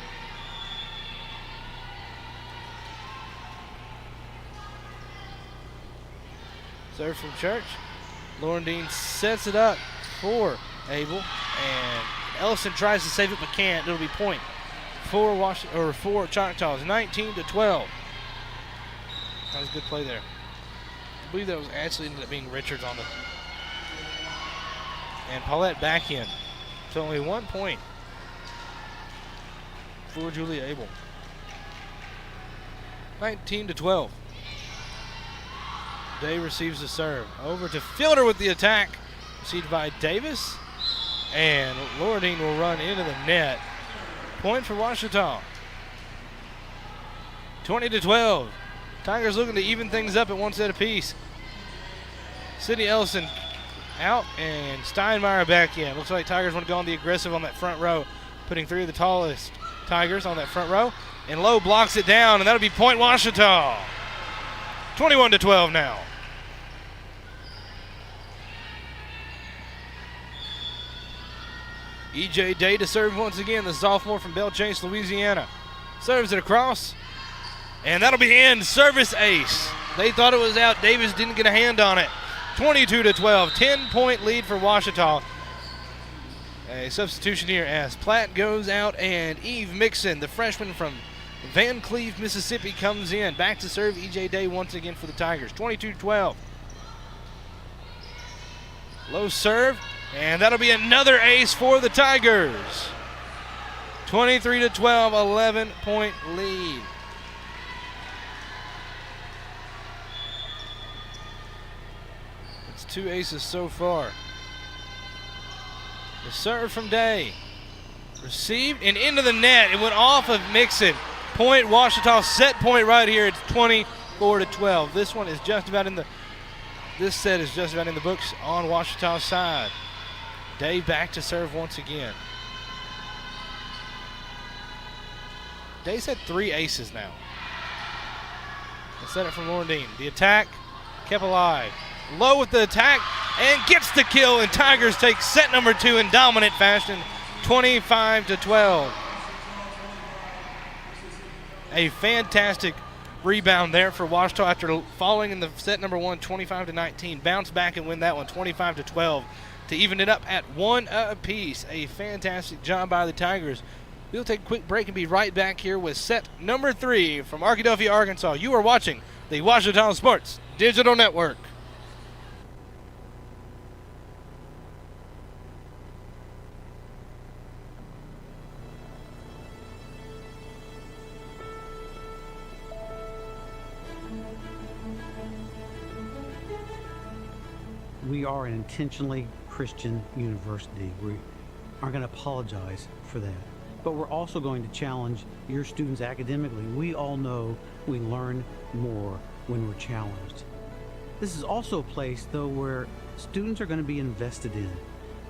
A: Serve from Church. Laurendine sets it up for Abel, and Ellison tries to save it but can't. It'll be point for Choctaws, 19-12. That was a good play there. I believe that was actually ended up being Richards on the. And Paulette back in. So only 1 point for Julia Abel. 19-12. Day receives the serve. Over to Fielder with the attack. Received by Davis. And Laurendine will run into the net. Point for Washita. 20-12. Tigers looking to even things up at 1 set apiece. Sydney Ellison out and Steinmeier back in. Looks like Tigers want to go on the aggressive on that front row, putting 3 of the tallest Tigers on that front row. And Lowe blocks it down, and that'll be point Washita. 21-12 now. E.J. Day to serve once again, the sophomore from Belle Chase, Louisiana. Serves it across, and that'll be in. Service ace. They thought it was out. Davis didn't get a hand on it. 22-12, 10-point lead for Ouachita. A substitution here as Platt goes out, and Eve Mixon, the freshman from Van Cleve, Mississippi, comes in. Back to serve E.J. Day once again for the Tigers. 22-12. Low serve, and that'll be another ace for the Tigers. 23-12, 11-point lead. It's 2 aces so far. The serve from Day. Received and into the net. It went off of Mixon. Point Ouachita, set point right here. It's 24-12. This one is just about in the This set is just about in the books on Ouachita's side. Day back to serve once again. Day's had 3 aces now. Let's set it from Lorendine. The attack kept alive. Low with the attack and gets the kill, and Tigers take set number 2 in dominant fashion, 25-12. A fantastic rebound there for Ouachita after falling in the set number 1, 25-19. Bounce back and win that one, 25-12, to even it up at 1 apiece. A fantastic job by the Tigers. We'll take a quick break and be right back here with set number 3 from Arkadelphia, Arkansas. You are watching the Ouachita Sports Digital Network.
E: We are an intentionally Christian university. We aren't going to apologize for that. But we're also going to challenge your students academically. We all know we learn more when we're challenged. This is also a place, though, where students are going to be invested in.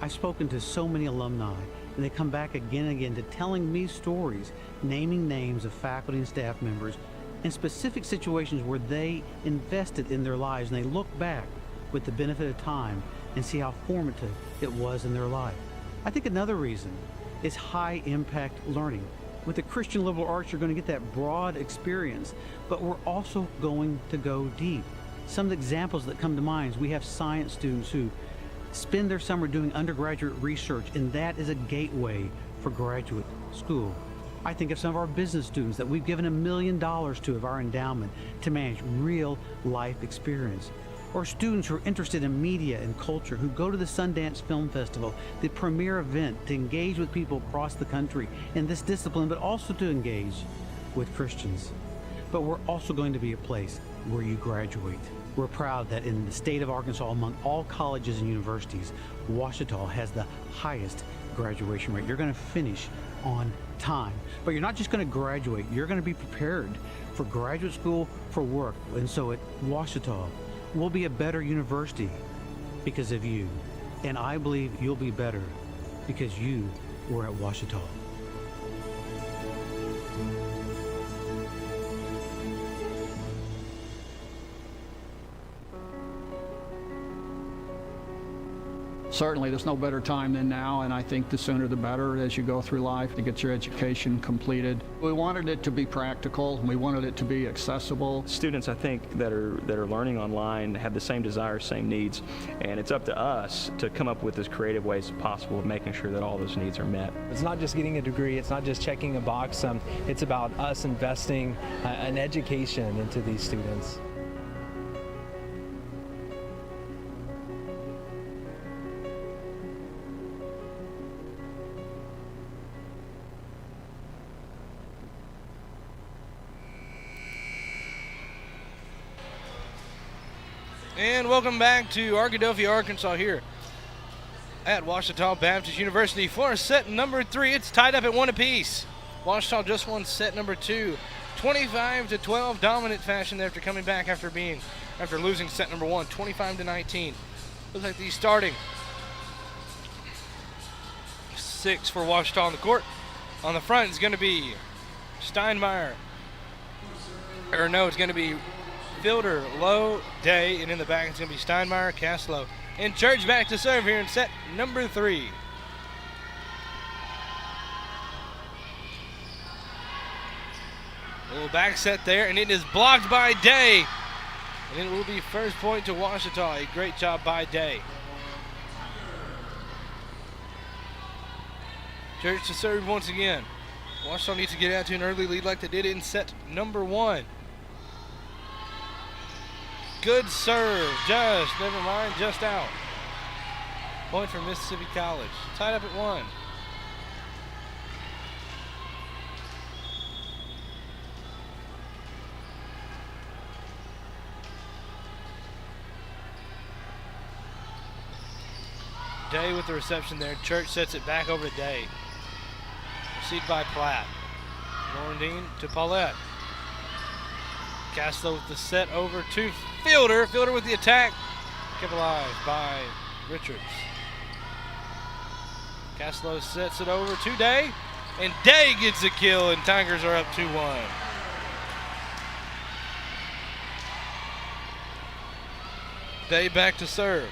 E: I've spoken to so many alumni, and they come back again and again to telling me stories, naming names of faculty and staff members in specific situations where they invested in their lives, and they look back with the benefit of time and see how formative it was in their life. I think another reason is high impact learning. With the Christian liberal arts, you're going to get that broad experience, but we're also going to go deep. Some of the examples that come to mind is we have science students who spend their summer doing undergraduate research, and that is a gateway for graduate school. I think of some of our business students that we've given $1 million to of our endowment to manage real life experience. Or students who are interested in media and culture who go to the Sundance Film Festival, the premier event, to engage with people across the country in this discipline, but also to engage with Christians. But we're also going to be a place where you graduate. We're proud that in the state of Arkansas, among all colleges and universities, Ouachita has the highest graduation rate. You're going to finish on time. But you're not just going to graduate, you're going to be prepared for graduate school, for work. And so at Ouachita, we'll be a better university because of you. And I believe you'll be better because you were at Ouachita.
M: Certainly, there's no better time than now, and I think the sooner the better as you go through life to get your education completed. We wanted it to be practical, and we wanted it to be accessible.
N: Students, I think, that are learning online have the same desires, same needs, and it's up to us to come up with as creative ways as possible of making sure that all those needs are met.
O: It's not just getting a degree, it's not just checking a box, it's about us investing an education into these students.
A: And welcome back to Arkadelphia, Arkansas here at Ouachita Baptist University for set number 3. It's tied up at 1 apiece. Ouachita just won set number 2, 25-12, dominant fashion after coming back after losing set number 1, 25-19. Looks like the starting 6 for Ouachita on the court. On the front is going to be Steinmeier. Or no, it's going to be Fielder, low, Day, and in the back it's going to be Steinmeier, Castelo, and Church back to serve here in set number 3. A little back set there, and it is blocked by Day. And it will be first point to Ouachita. A great job by Day. Church to serve once again. Ouachita needs to get out to an early lead like they did in set number 1. Good serve, just out. Point for Mississippi College. Tied up at 1. Day with the reception there. Church sets it back over to Day. Received by Platt. Norandine to Paulette. Castelo with the set over to Fielder. Fielder with the attack. Kept alive by Richards. Castelo sets it over to Day. And Day gets a kill, and Tigers are up 2-1. Day back to serve.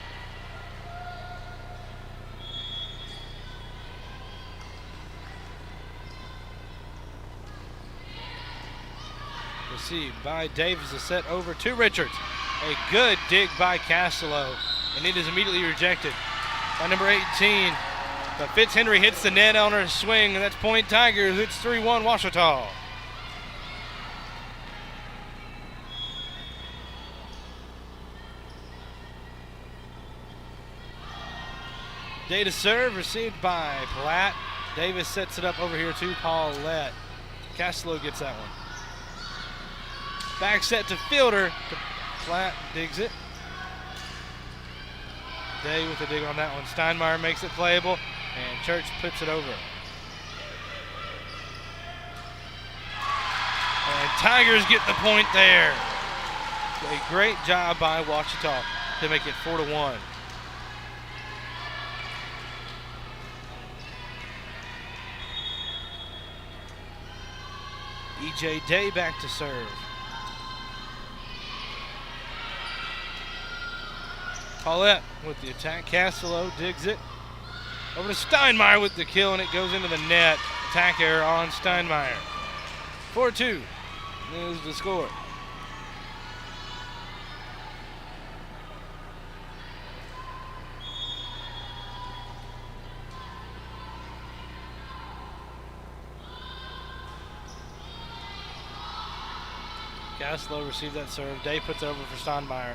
A: Received by Davis, a set over to Richards. A good dig by Castelo, and it is immediately rejected by number 18. But Fitzhenry hits the net on her swing, and that's point Tigers. It's 3-1 Ouachita. Day to serve, received by Platt. Davis sets it up over here to Paulette. Castelo gets that one. Back set to Fielder. Platt digs it. Day with a dig on that one. Steinmeier makes it playable, and Church puts it over. And Tigers get the point there. A great job by Ouachita to make it 4-1. E.J. Day back to serve. Paulette with the attack. Castelo digs it. Over to Steinmeier with the kill, and it goes into the net. Attack error on Steinmeier. 4-2 is the score. Castelo received that serve. Day puts it over for Steinmeier.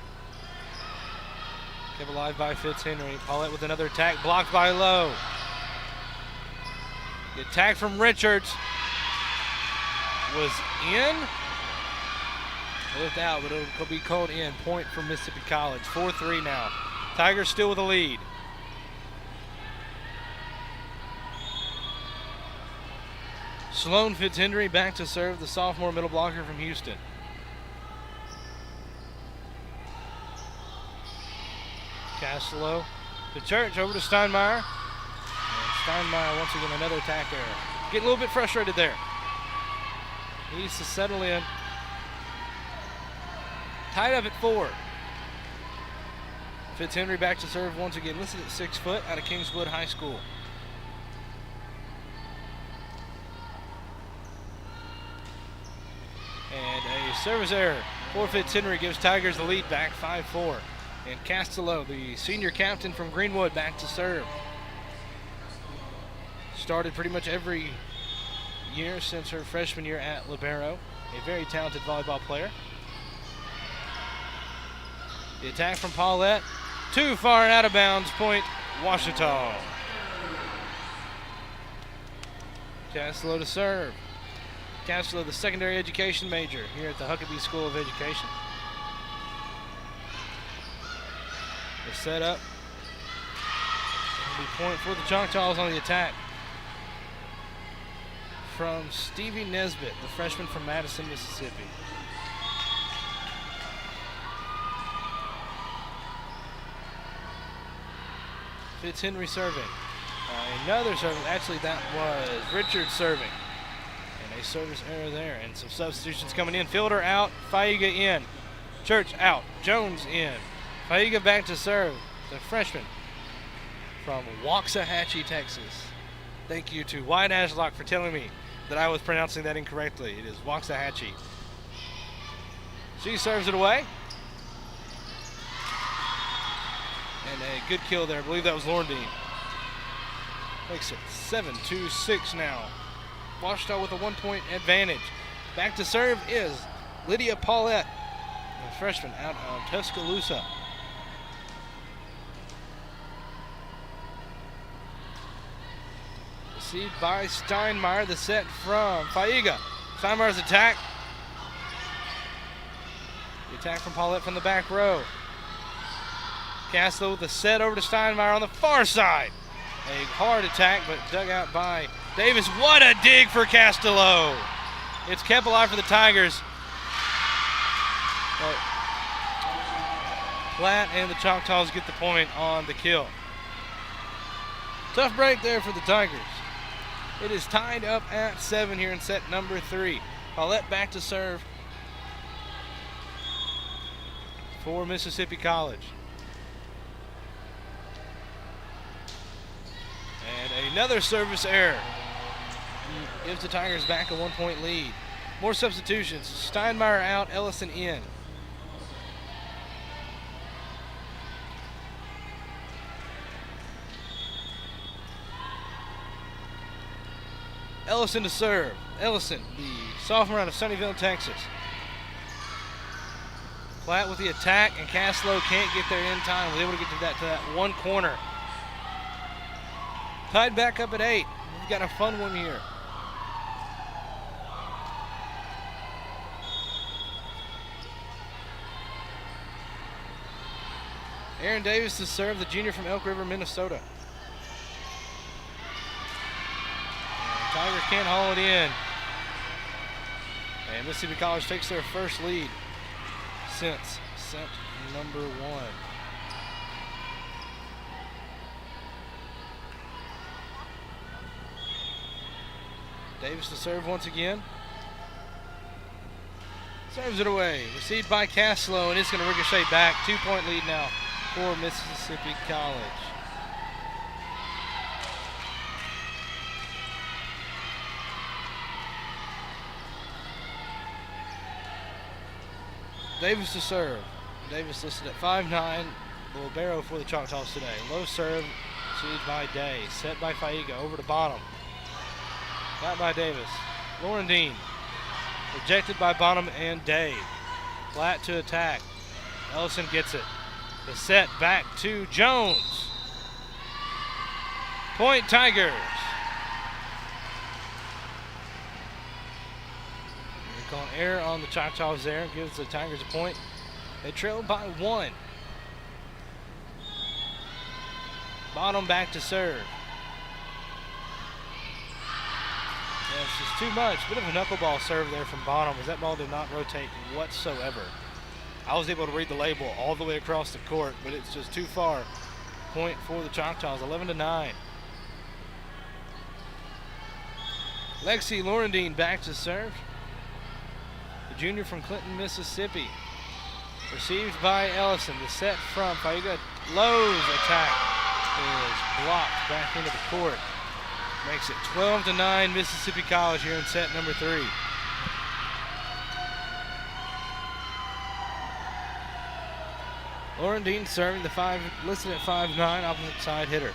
A: Kept alive by Fitzhenry. Paulette with another attack, blocked by Lowe. The attack from Richards was in. Looked out, but it'll be called in. Point for Mississippi College. 4-3 now. Tigers still with a lead. Sloan Fitzhenry back to serve, the sophomore middle blocker from Houston. Castelo to Church, over to Steinmeier. And Steinmeier once again another attack error. Getting a little bit frustrated there. Needs to settle in. Tied up at 4. Fitzhenry back to serve once again. Listed at 6 foot out of Kingswood High School. And a service error for Fitzhenry gives Tigers the lead back 5-4. And Castelo, the senior captain from Greenwood, back to serve. Started pretty much every year since her freshman year at Libero. A very talented volleyball player. The attack from Paulette. Too far and out of bounds. Point Ouachita. Castelo to serve. Castelo, the secondary education major here at the Huckabee School of Education. The setup. Will be point for the Choctaws on the attack. From Stevie Nesbitt, the freshman from Madison, Mississippi. Fitzhenry serving. Another service. Actually, that was Richards serving. And a service error there. And some substitutions coming in. Fielder out. Faiga in. Church out. Jones in. Faiga back to serve. The freshman from Waxahachie, Texas. Thank you to Wyatt Ashlock for telling me that I was pronouncing that incorrectly. It is Waxahachie. She serves it away. And a good kill there. I believe that was Laurendine. Makes it 7-6 now. Ouachita with a 1-point advantage. Back to serve is Lydia Paulette, a freshman out of Tuscaloosa. Received by Steinmeier. The set from Faiga. Steinmeier's attack. The attack from Paulette from the back row. Castlo with the set over to Steinmeier on the far side. A hard attack, but dug out by Davis. What a dig for Castello. It's kept alive for the Tigers. But Platt and the Choctaws get the point on the kill. Tough break there for the Tigers. It is tied up at 7 here in set number 3. Paulette back to serve for Mississippi College. And another service error gives the Tigers back a 1-point lead. More substitutions. Steinmeier out, Ellison in. Ellison to serve. Ellison, the sophomore out of Sunnyvale, Texas. Platt with the attack, and Castlo can't get there in time. Was able to get to that one corner. Tied back up at 8. We've got a fun one here. Aaron Davis to serve, the junior from Elk River, Minnesota. And Tigers can't haul it in. And Mississippi College takes their first lead since set number 1. Davis to serve once again. Serves it away. Received by Castlo, and it's going to ricochet back. 2-point lead now for Mississippi College. Davis to serve. Davis listed at 5'9", the libero for the Choctaws today. Low serve, received by Day. Set by Faiga, over to bottom. Got by Davis. Laurendine. Rejected by Bonham and Day. Platt to attack. Ellison gets it. The set back to Jones. Point Tigers. They call an error on the Choctaws there. Gives the Tigers a point. They trail by 1. Bonham back to serve. Yeah, it's just too much. Bit of a knuckleball serve there from Bonham, as that ball did not rotate whatsoever. I was able to read the label all the way across the court, but it's just too far. Point for the Choctaws, 11-9. Lexi Laurendine back to serve. The junior from Clinton, Mississippi. Received by Ellison. The set from Faiga. Lowe's attack is blocked back into the court. Makes it 12-9 Mississippi College here in set number 3. Laurendine serving, the 5 listed at 5'9", opposite side hitter.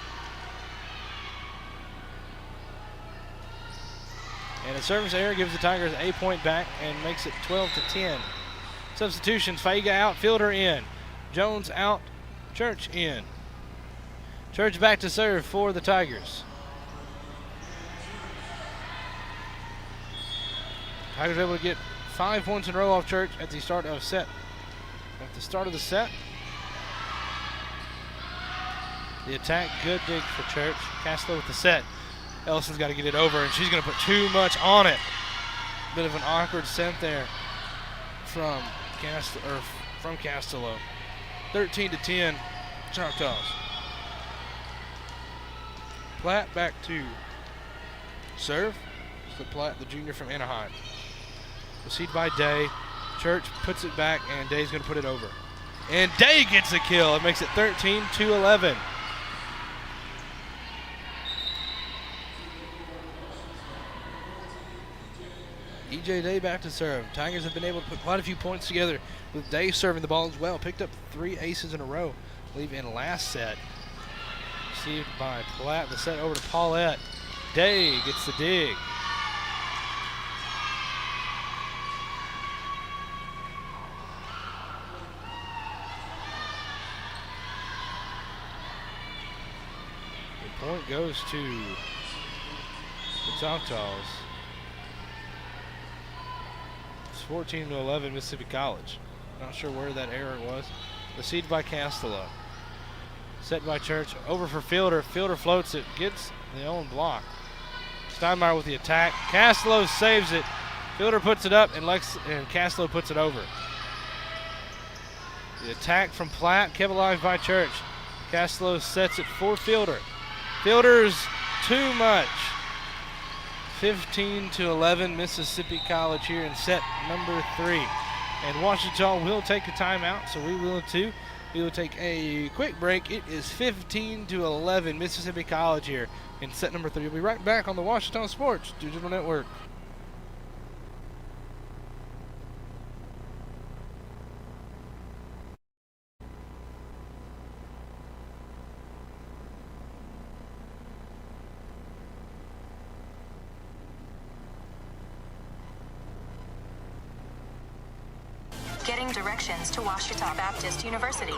A: And a service error gives the Tigers a point back and makes it 12-10. Substitutions, Faiga out, Fielder in. Jones out, Church in. Church back to serve for the Tigers. Tigers able to get 5 points in a row off Church at the start of set. At the start of the set. The attack, good dig for Church. Castlo with the set. Ellison's got to get it over, and she's going to put too much on it. Bit of an awkward set there from Castello. 13-10, Choctaws. Platt back to serve. It's the Platt, the junior from Anaheim. Received by Day. Church puts it back, and Day's going to put it over. And Day gets a kill. It makes it 13-11. EJ Day back to serve. Tigers have been able to put quite a few points together with Day serving the ball as well. Picked up 3 aces in a row. I believe in last set. Received by Platt. The set over to Paulette. Day gets the dig. The point goes to the Choctaws. It's 14-11 Mississippi College. Not sure where that error was. Received by Castello. Set by Church. Over for Fielder. Fielder floats it. Gets the own block. Steinmeier with the attack. Castello saves it. Fielder puts it up, and Castello puts it over. The attack from Platt, kept alive by Church. Castello sets it for Fielder. Fielder's too much. 15-11 Mississippi College here in set number 3. And Washington will take a timeout, so we will too. We will take a quick break. It is 15-11 Mississippi College here in set number 3. We'll be right back on the Washington Sports Digital Network.
P: Getting directions to Washita Baptist University.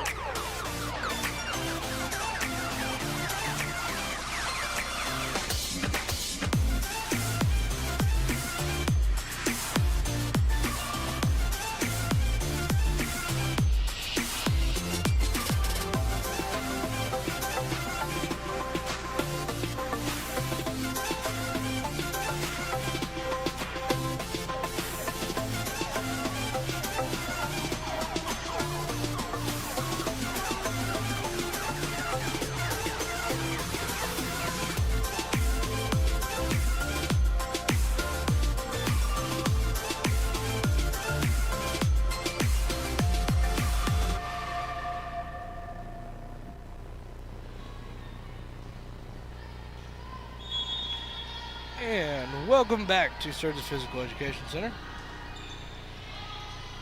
A: And welcome back to Sturgis Physical Education Center.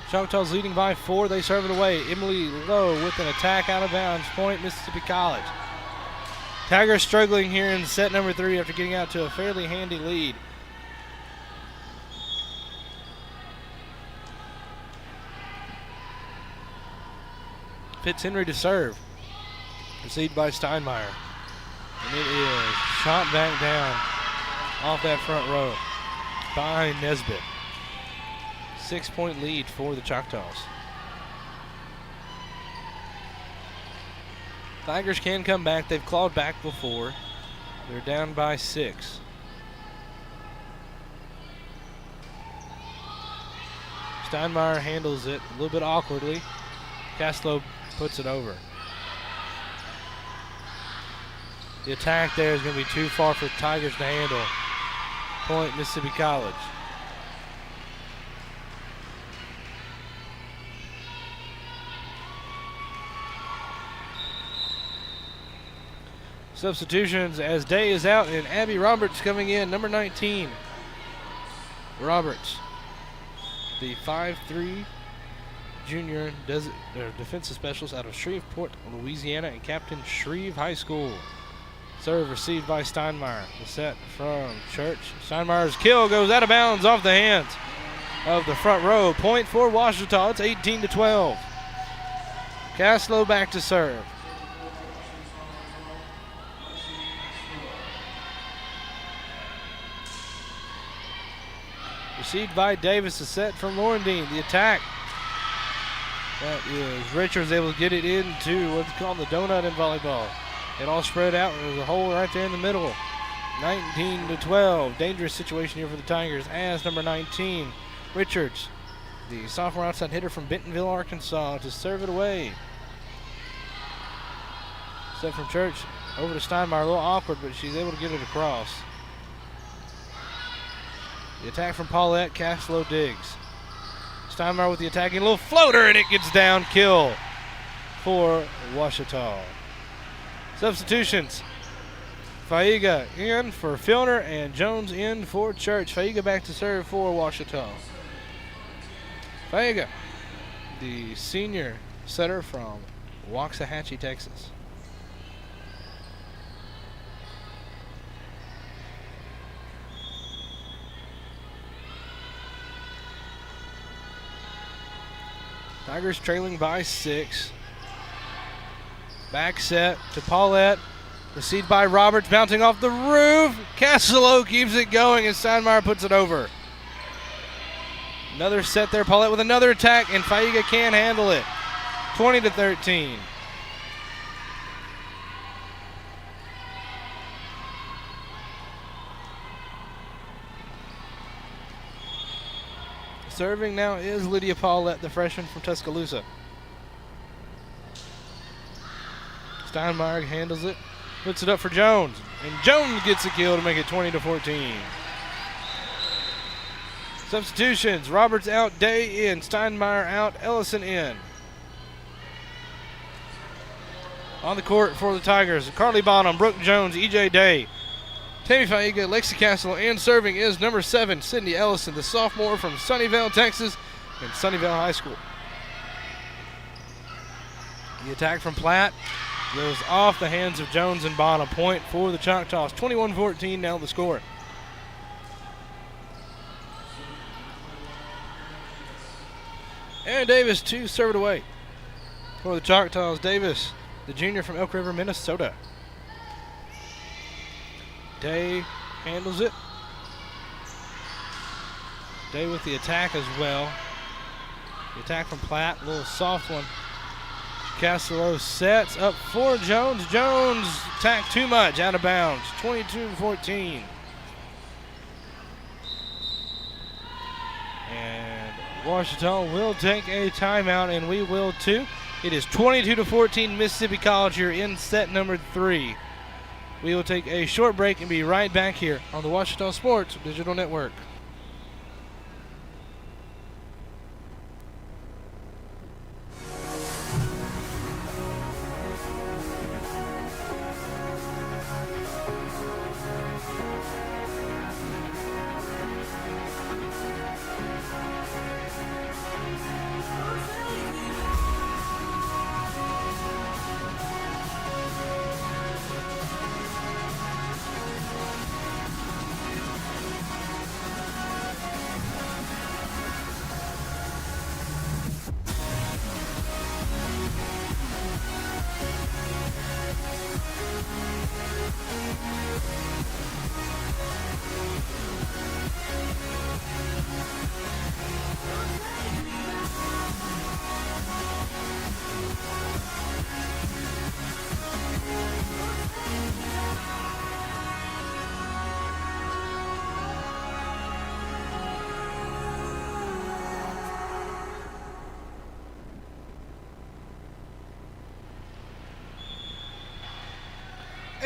A: Choctaws leading by 4. They serve it away. Emily Lowe with an attack out of bounds. Point Mississippi College. Tigers struggling here in set number 3 after getting out to a fairly handy lead. Fitzhenry to serve. Received by Steinmeier. And it is shot back down off that front row by Nesbitt. 6-point lead for the Choctaws. Tigers can come back. They've clawed back before. They're down by 6. Steinmeier handles it a little bit awkwardly. Castello puts it over. The attack there is going to be too far for Tigers to handle. Point Mississippi College. Substitutions as Day is out and Abby Roberts coming in, number 19. Roberts, the 5'3" junior defensive specialist out of Shreveport, Louisiana, and captain Shreve High School. Serve received by Steinmeier. The set from Church. Steinmeier's kill goes out of bounds off the hands of the front row. Point for Washita. It's 18-12. Castello back to serve. Received by Davis. The set from Laurendine. The attack. That is Richards able to get it into what's called the donut in volleyball. It all spread out, and there's a hole right there in the middle. 19-12. Dangerous situation here for the Tigers as number 19, Richards, the sophomore outside hitter from Bentonville, Arkansas, to serve it away. Set from Church over to Steinmeier. A little awkward, but she's able to get it across. The attack from Paulette. Castello digs. Steinmeier with the attacking little floater, and it gets down. Kill for Ouachita. Substitutions. Faiga in for Filner and Jones in for Church. Faiga back to serve for Ouachita. Faiga, the senior setter from Waxahachie, Texas. Tigers trailing by 6. Back set to Paulette. Received by Roberts, bouncing off the roof. Castello keeps it going and Steinmeier puts it over. Another set there. Paulette with another attack, and Faiga can't handle it. 20-13. Serving now is Lydia Paulette, the freshman from Tuscaloosa. Steinmeier handles it, puts it up for Jones, and Jones gets a kill to make it 20-14. Substitutions: Roberts out, Day in, Steinmeier out, Ellison in. On the court for the Tigers, Carly Bonham, Brooke Jones, E.J. Day, Tammy Faiga, Lexi Castle, and serving is number 7, Sydney Ellison, the sophomore from Sunnyvale, Texas, and Sunnyvale High School. The attack from Platt goes off the hands of Jones and Bonham. Point for the Choctaws. 21-14 now the score. Aaron Davis to serve it away for the Choctaws. Davis, the junior from Elk River, Minnesota. Day handles it. Day with the attack as well. The attack from Platt, a little soft one. Castello sets up for Jones. Jones attacked too much, out of bounds. 22-14. And Washington will take a timeout, and we will too. It is 22-14 Mississippi College here in set number 3. We will take a short break and be right back here on the Washington Sports Digital Network.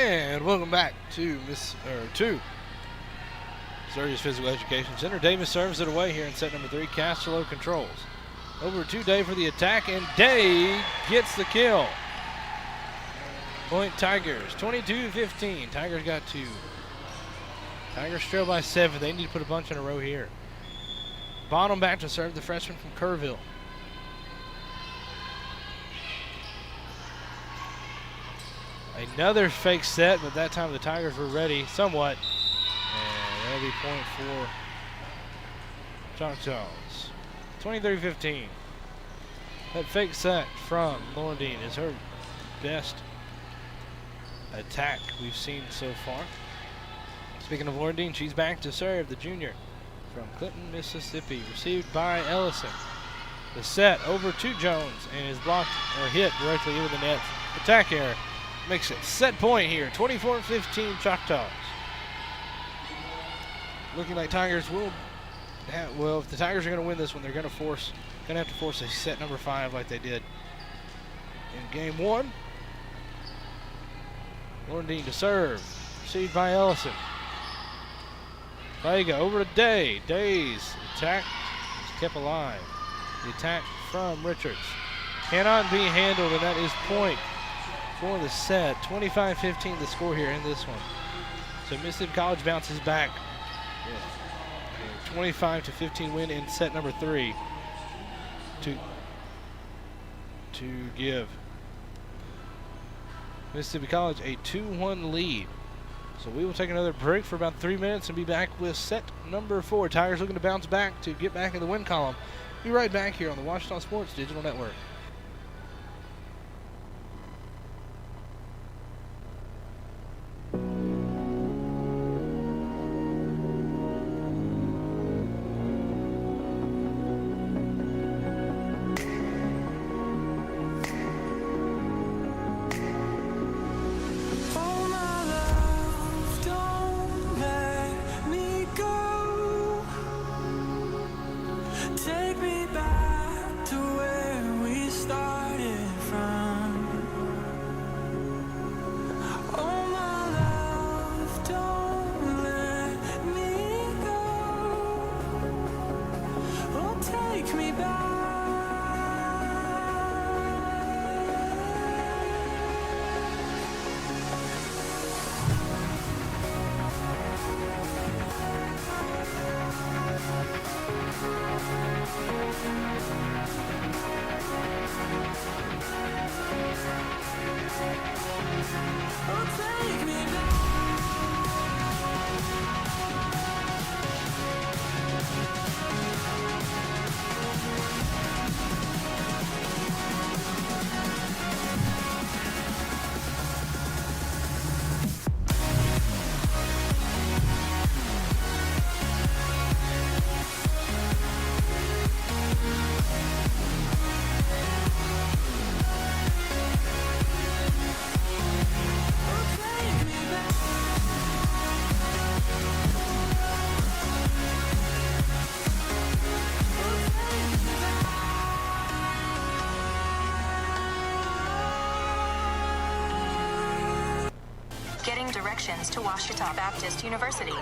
A: And welcome back to Sturgis Physical Education Center. Davis serves it away here in set number 3. Castello controls. Over to Day for the attack, and Day gets the kill. Point Tigers, 22-15. Tigers got 2. Tigers trail by 7. They need to put a bunch in a row here. Bonham back to serve, the freshman from Kerrville. Another fake set, but that time the Tigers were ready somewhat. And that'll be point for Choctaws. 23-15. That fake set from Lorendine is her best attack we've seen so far. Speaking of Lorendine, she's back to serve, the junior from Clinton, Mississippi. Received by Ellison. The set over to Jones and is blocked or hit directly into the net. Attack error. Makes it set point here, 24-15 Choctaws. Looking like Tigers will have, well, if the Tigers are going to win this one, they're going to have to force a set number 5 like they did in game 1. Lorendine to serve, received by Ellison. Faiga over to Day. Day's attack is kept alive. The attack from Richards. Cannot be handled, and that is point for the set. 25-15 the score here in this one. So Mississippi College bounces back. A 25-15 win in set number 3 to give Mississippi College a 2-1 lead. So we will take another break for about 3 minutes and be back with set number 4. Tigers looking to bounce back to get back in the win column. Be right back here on the Washita Sports Digital Network.
P: Getting directions to Washita Baptist University.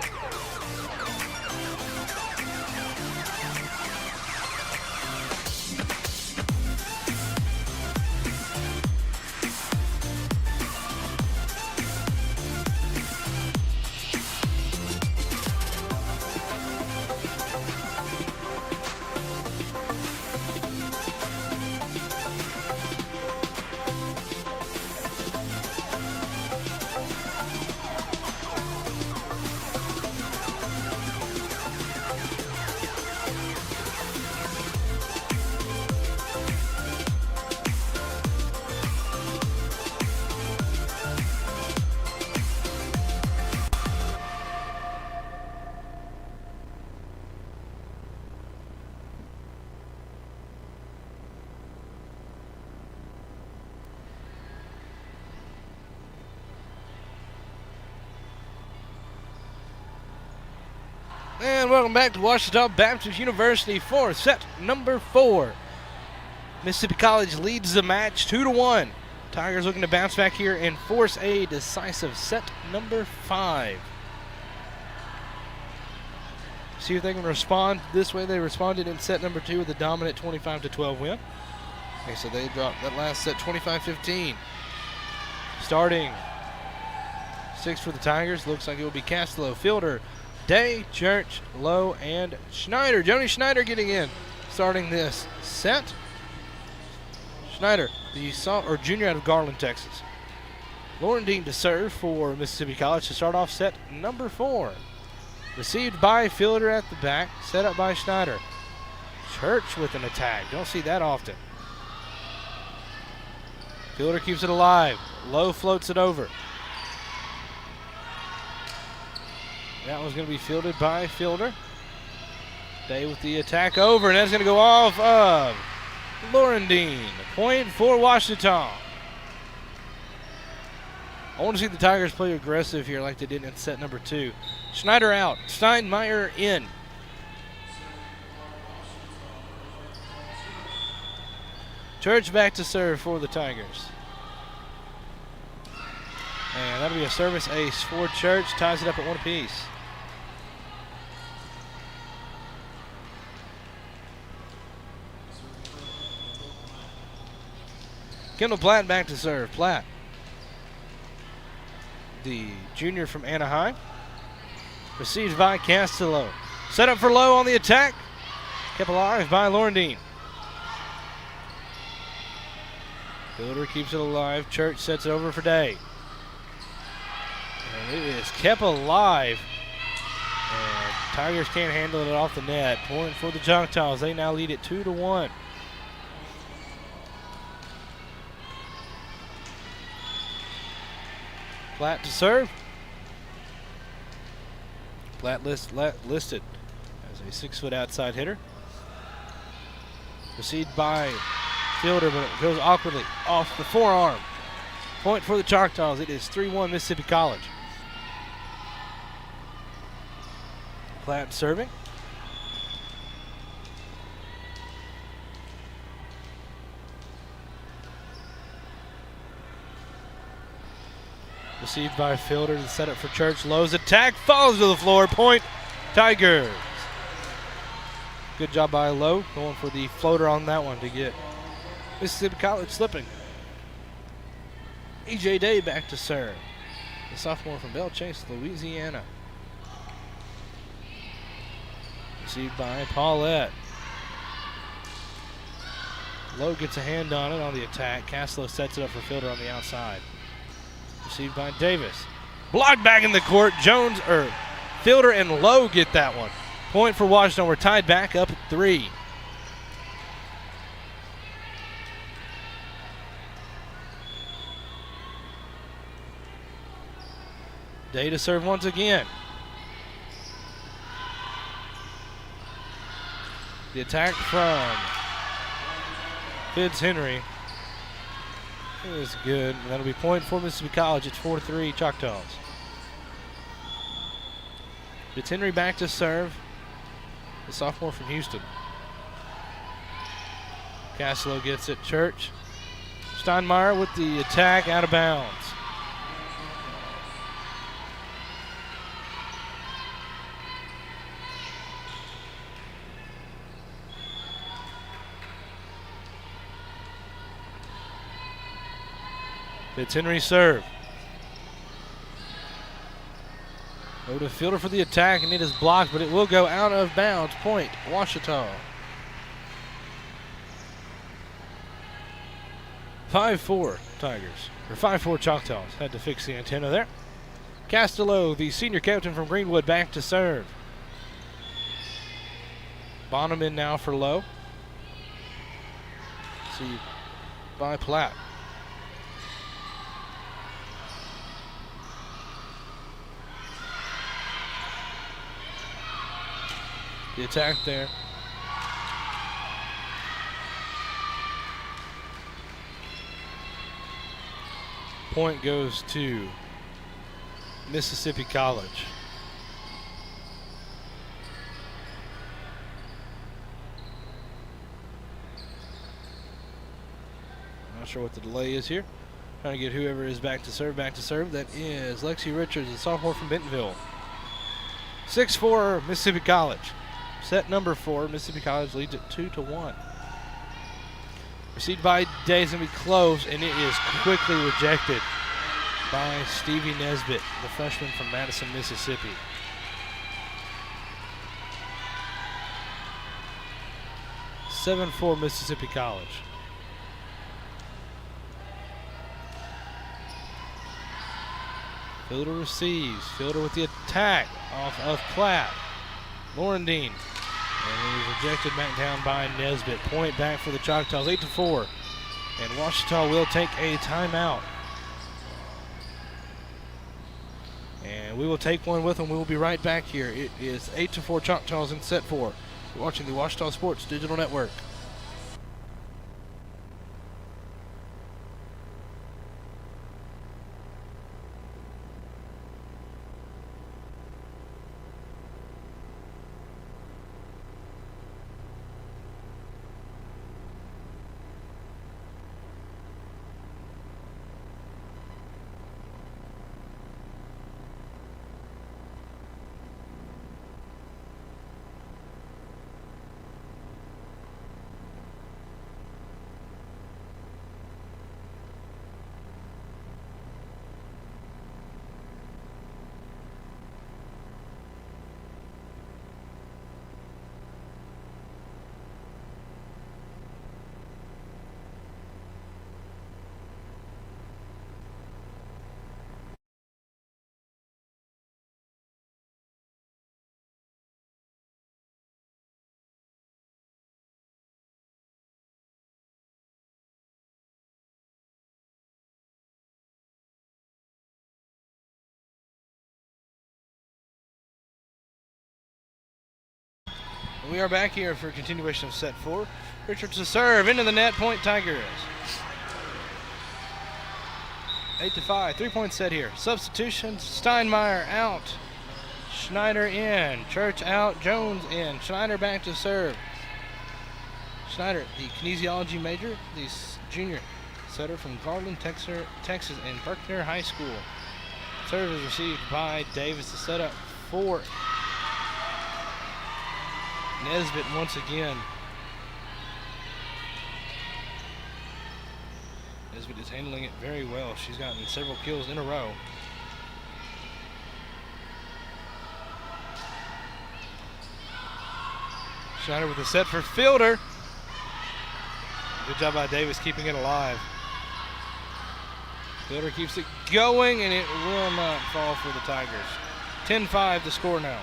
A: And welcome back to Washita Baptist University for set number 4. Mississippi College leads the match 2-1. Tigers looking to bounce back here and force a decisive set number 5. See if they can respond this way they responded in set number 2 with a dominant 25-12 win. Okay, so they dropped that last set 25-15. Starting 6 for the Tigers. Looks like it will be Castelo, Fielder, Day, Church, Lowe, and Schneider. Joni Schneider getting in, starting this set. Schneider, the junior out of Garland, Texas. Lauren Dean to serve for Mississippi College to start off set number 4. Received by Fielder at the back, set up by Schneider. Church with an attack. Don't see that often. Fielder keeps it alive. Lowe floats it over. That was going to be fielded by Fielder. Day with the attack over, and that's going to go off of Lauren Dean. Point for Washita. I want to see the Tigers play aggressive here like they did in set number 2. Schneider out. Steinmeier in. Church back to serve for the Tigers. And that'll be a service ace for Church. Ties it up at 1 apiece. Kendall Platt back to serve. Platt, the junior from Anaheim, received by Castillo. Set up for Lowe on the attack. Kept alive by Laurendine. Fielder keeps it alive. Church sets it over for Day. And it is kept alive. And Tigers can't handle it off the net. Point for the Choctaws. They now lead it 2-1. Platt to serve. Platt listed as a 6-foot outside hitter. Received by Fielder, but it goes awkwardly off the forearm. Point for the Choctaws. It is 3-1 Mississippi College. Platt serving. Received by Fielder to set up for Church. Lowe's attack falls to the floor. Point Tigers. Good job by Lowe, going for the floater on that one to get Mississippi College slipping. E.J. Day back to serve. The sophomore from Belle Chase, Louisiana. Received by Paulette. Lowe gets a hand on it on the attack. Castillo sets it up for Fielder on the outside. Received by Davis. Blocked back in the court. Fielder and Lowe get that one. Point for Washington. We're tied back up at 3. Day to serve once again. The attack from Fitz-Henry is good. That'll be point for Mississippi College. It's 4-3 Choctaws. Fitz-Henry back to serve. The sophomore from Houston. Castillo gets it. Church. Steinmeier with the attack out of bounds. Fitz-Henry serve. Go to Fielder for the attack, and it is blocked, but it will go out of bounds. Point, Ouachita. 5-4 Tigers, or 5-4 Choctaws. Had to fix the antenna there. Castillo, the senior captain from Greenwood, back to serve. Bonham in now for Lowe. See by Platt. The attack there. Point goes to Mississippi College. Not sure what the delay is here. Trying to get whoever is back to serve. That is Lexi Richards, a sophomore from Bentonville. 6-4 Mississippi College. Set number 4, Mississippi College leads it 2-1. Received by Day is going to be close, and it is quickly rejected by Stevie Nesbitt, the freshman from Madison, Mississippi. 7-4 Mississippi College. Fielder receives. Fielder with the attack off of Platt. Laurendine. And he was rejected back down by Nesbitt. Point back for the Choctaws, 8-4. And Ouachita will take a timeout. And we will take one with them. We will be right back here. It is 8-4 Choctaws in set 4. You're watching the Ouachita Sports Digital Network. We are back here for a continuation of set 4. Richards to serve into the net, point Tigers. 8-5, 3-point set here. Substitutions, Steinmeier out, Schneider in, Church out, Jones in, Schneider back to serve. Schneider, the kinesiology major, the junior setter from Garland, Texas, and Berkner High School. Serve is received by Davis to set up for Nesbitt once again. Nesbitt is handling it very well. She's gotten several kills in a row. Schneider with a set for Fielder. Good job by Davis keeping it alive. Fielder keeps it going, and it will not fall for the Tigers. 10-5 the score now.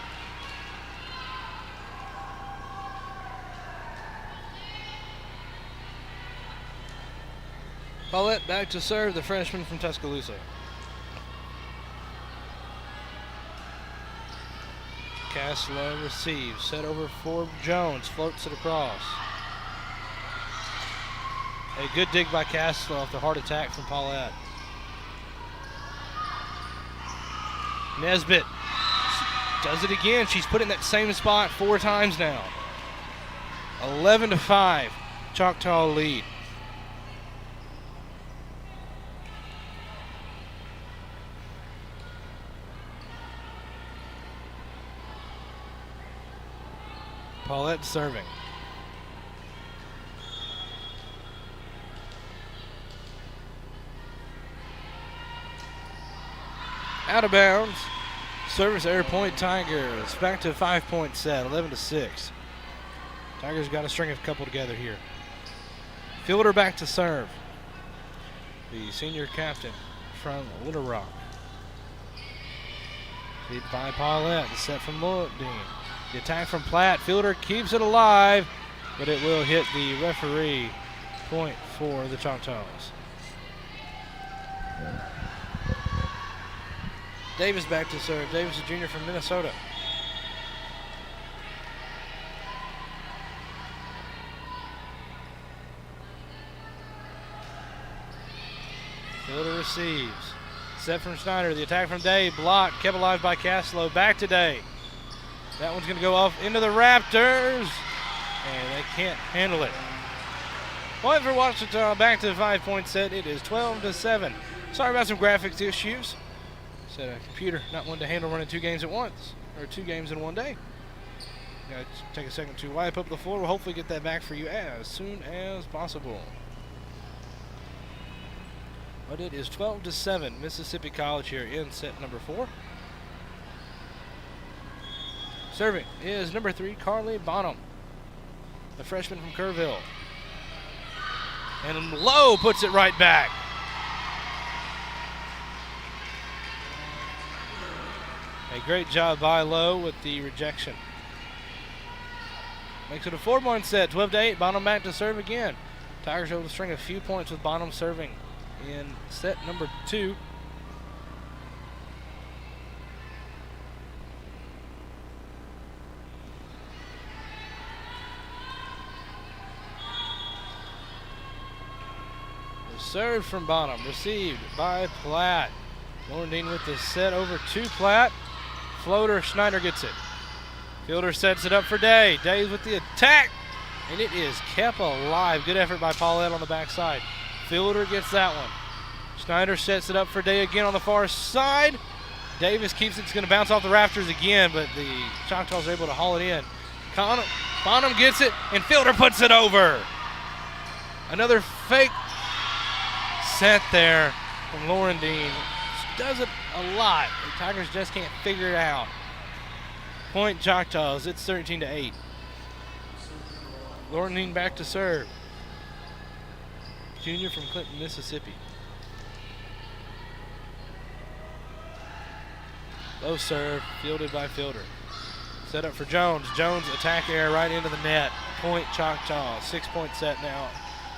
A: Paulette back to serve, the freshman from Tuscaloosa. Castlo receives, set over for Jones, floats it across. A good dig by Castlo off the hard attack from Paulette. Nesbitt does it again. She's put it in that same spot 4 times now. 11-5, Choctaw lead. Paulette serving. Out of bounds. Service error, point Tigers. Back to a 5-point set, 11-6. Tigers got to string a couple together here. Fielder back to serve. The senior captain from Little Rock. Lead by Paulette. The set from Lordine. The attack from Platt. Fielder keeps it alive, but it will hit the referee. Point for the Choctaws. Davis back to serve. Davis, a junior from Minnesota. Fielder receives. Set from Schneider. The attack from Day. Blocked. Kept alive by Castlo. Back to Day. That one's going to go off into the Raptors. And they can't handle it. Point for Washington. Back to the 5-point set. It is 12-7. Sorry about some graphics issues. Said a computer not one to handle running 2 games at once. Or 2 games in one day. Gotta take a second to wipe up the floor. We'll hopefully get that back for you as soon as possible. But it is 12-7. Mississippi College here in set number 4. Serving is number 3, Carly Bonham, the freshman from Kerrville. And Lowe puts it right back. A great job by Lowe with the rejection. Makes it a 4-point set, 12-8. Bonham back to serve again. Tigers able to string a few points with Bonham serving in set number 2. Serve from Bonham, received by Platt. Lorendine with the set over to Platt. Floater, Schneider gets it. Fielder sets it up for Day. Day with the attack, and it is kept alive. Good effort by Paulette on the backside. Fielder gets that one. Schneider sets it up for Day again on the far side. Davis keeps it. It's going to bounce off the rafters again, but the Choctaws are able to haul it in. Bonham gets it, and Fielder puts it over. Another fake set there from Lorendine. She does it a lot. The Tigers just can't figure it out. Point Choctaws. It's 13-8. Lorendine back to serve. Junior from Clinton, Mississippi. Low serve, fielded by Fielder. Set up for Jones. Jones attack air right into the net. Point Choctaw. 6-point set now.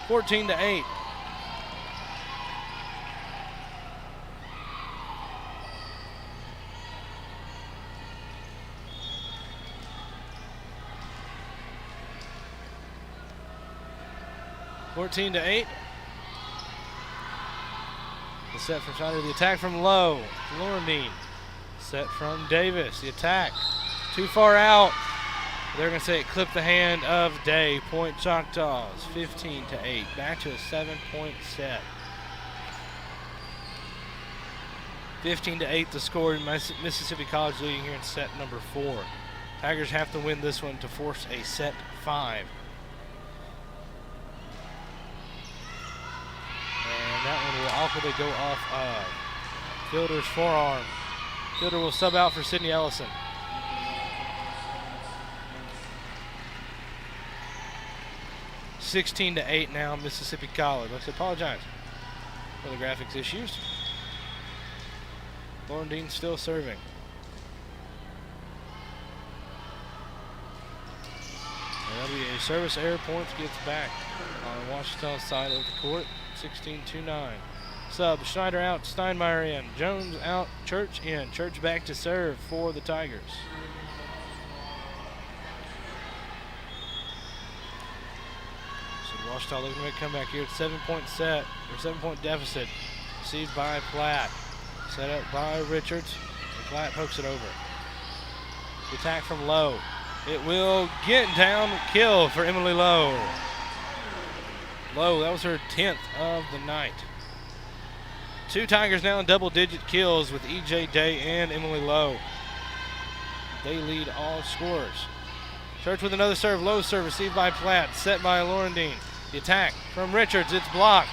A: 14-8. 14-8. The set from Schneider, the attack from Lowe. Laurendine. Set from Davis, the attack. Too far out. They're going to say it clipped the hand of Day. Point Choctaws, 15-8. Back to a 7-point set. 15-8 the score. Mississippi College leading here in set number 4. Tigers have to win this one to force a set 5. And that one will awkwardly go off of Fielder's forearm. Fielder will sub out for Sydney Ellison. (16-8) now, Mississippi College. Let's apologize for the graphics issues. Laurendine still serving. And that'll be a service error. Points gets back on Washington's side of the court. 16-9. Sub, Schneider out, Steinmeier in. Jones out, Church in. Church back to serve for the Tigers. So Washington looking to make a comeback here. 7-point set, or 7-point deficit. Received by Platt. Set up by Richards. And Platt pokes it over. The attack from Lowe. It will get down, kill for Emily Lowe. Lowe, that was her 10th of the night. 2 Tigers now in double-digit kills with E.J. Day and Emily Lowe. They lead all scorers. Church with another serve, low serve received by Platt, set by Laurendine. The attack from Richards, it's blocked.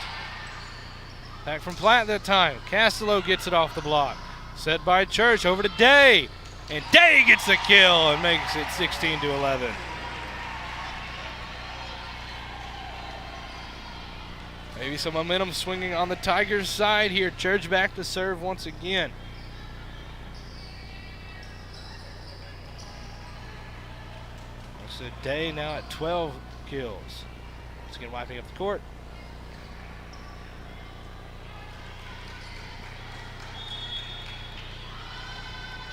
A: Back from Platt that time. Castello gets it off the block. Set by Church over to Day. And Day gets the kill and makes it 16-11. Maybe some momentum swinging on the Tigers' side here. Church back to serve once again. So Day now at 12 kills. Once again wiping up the court.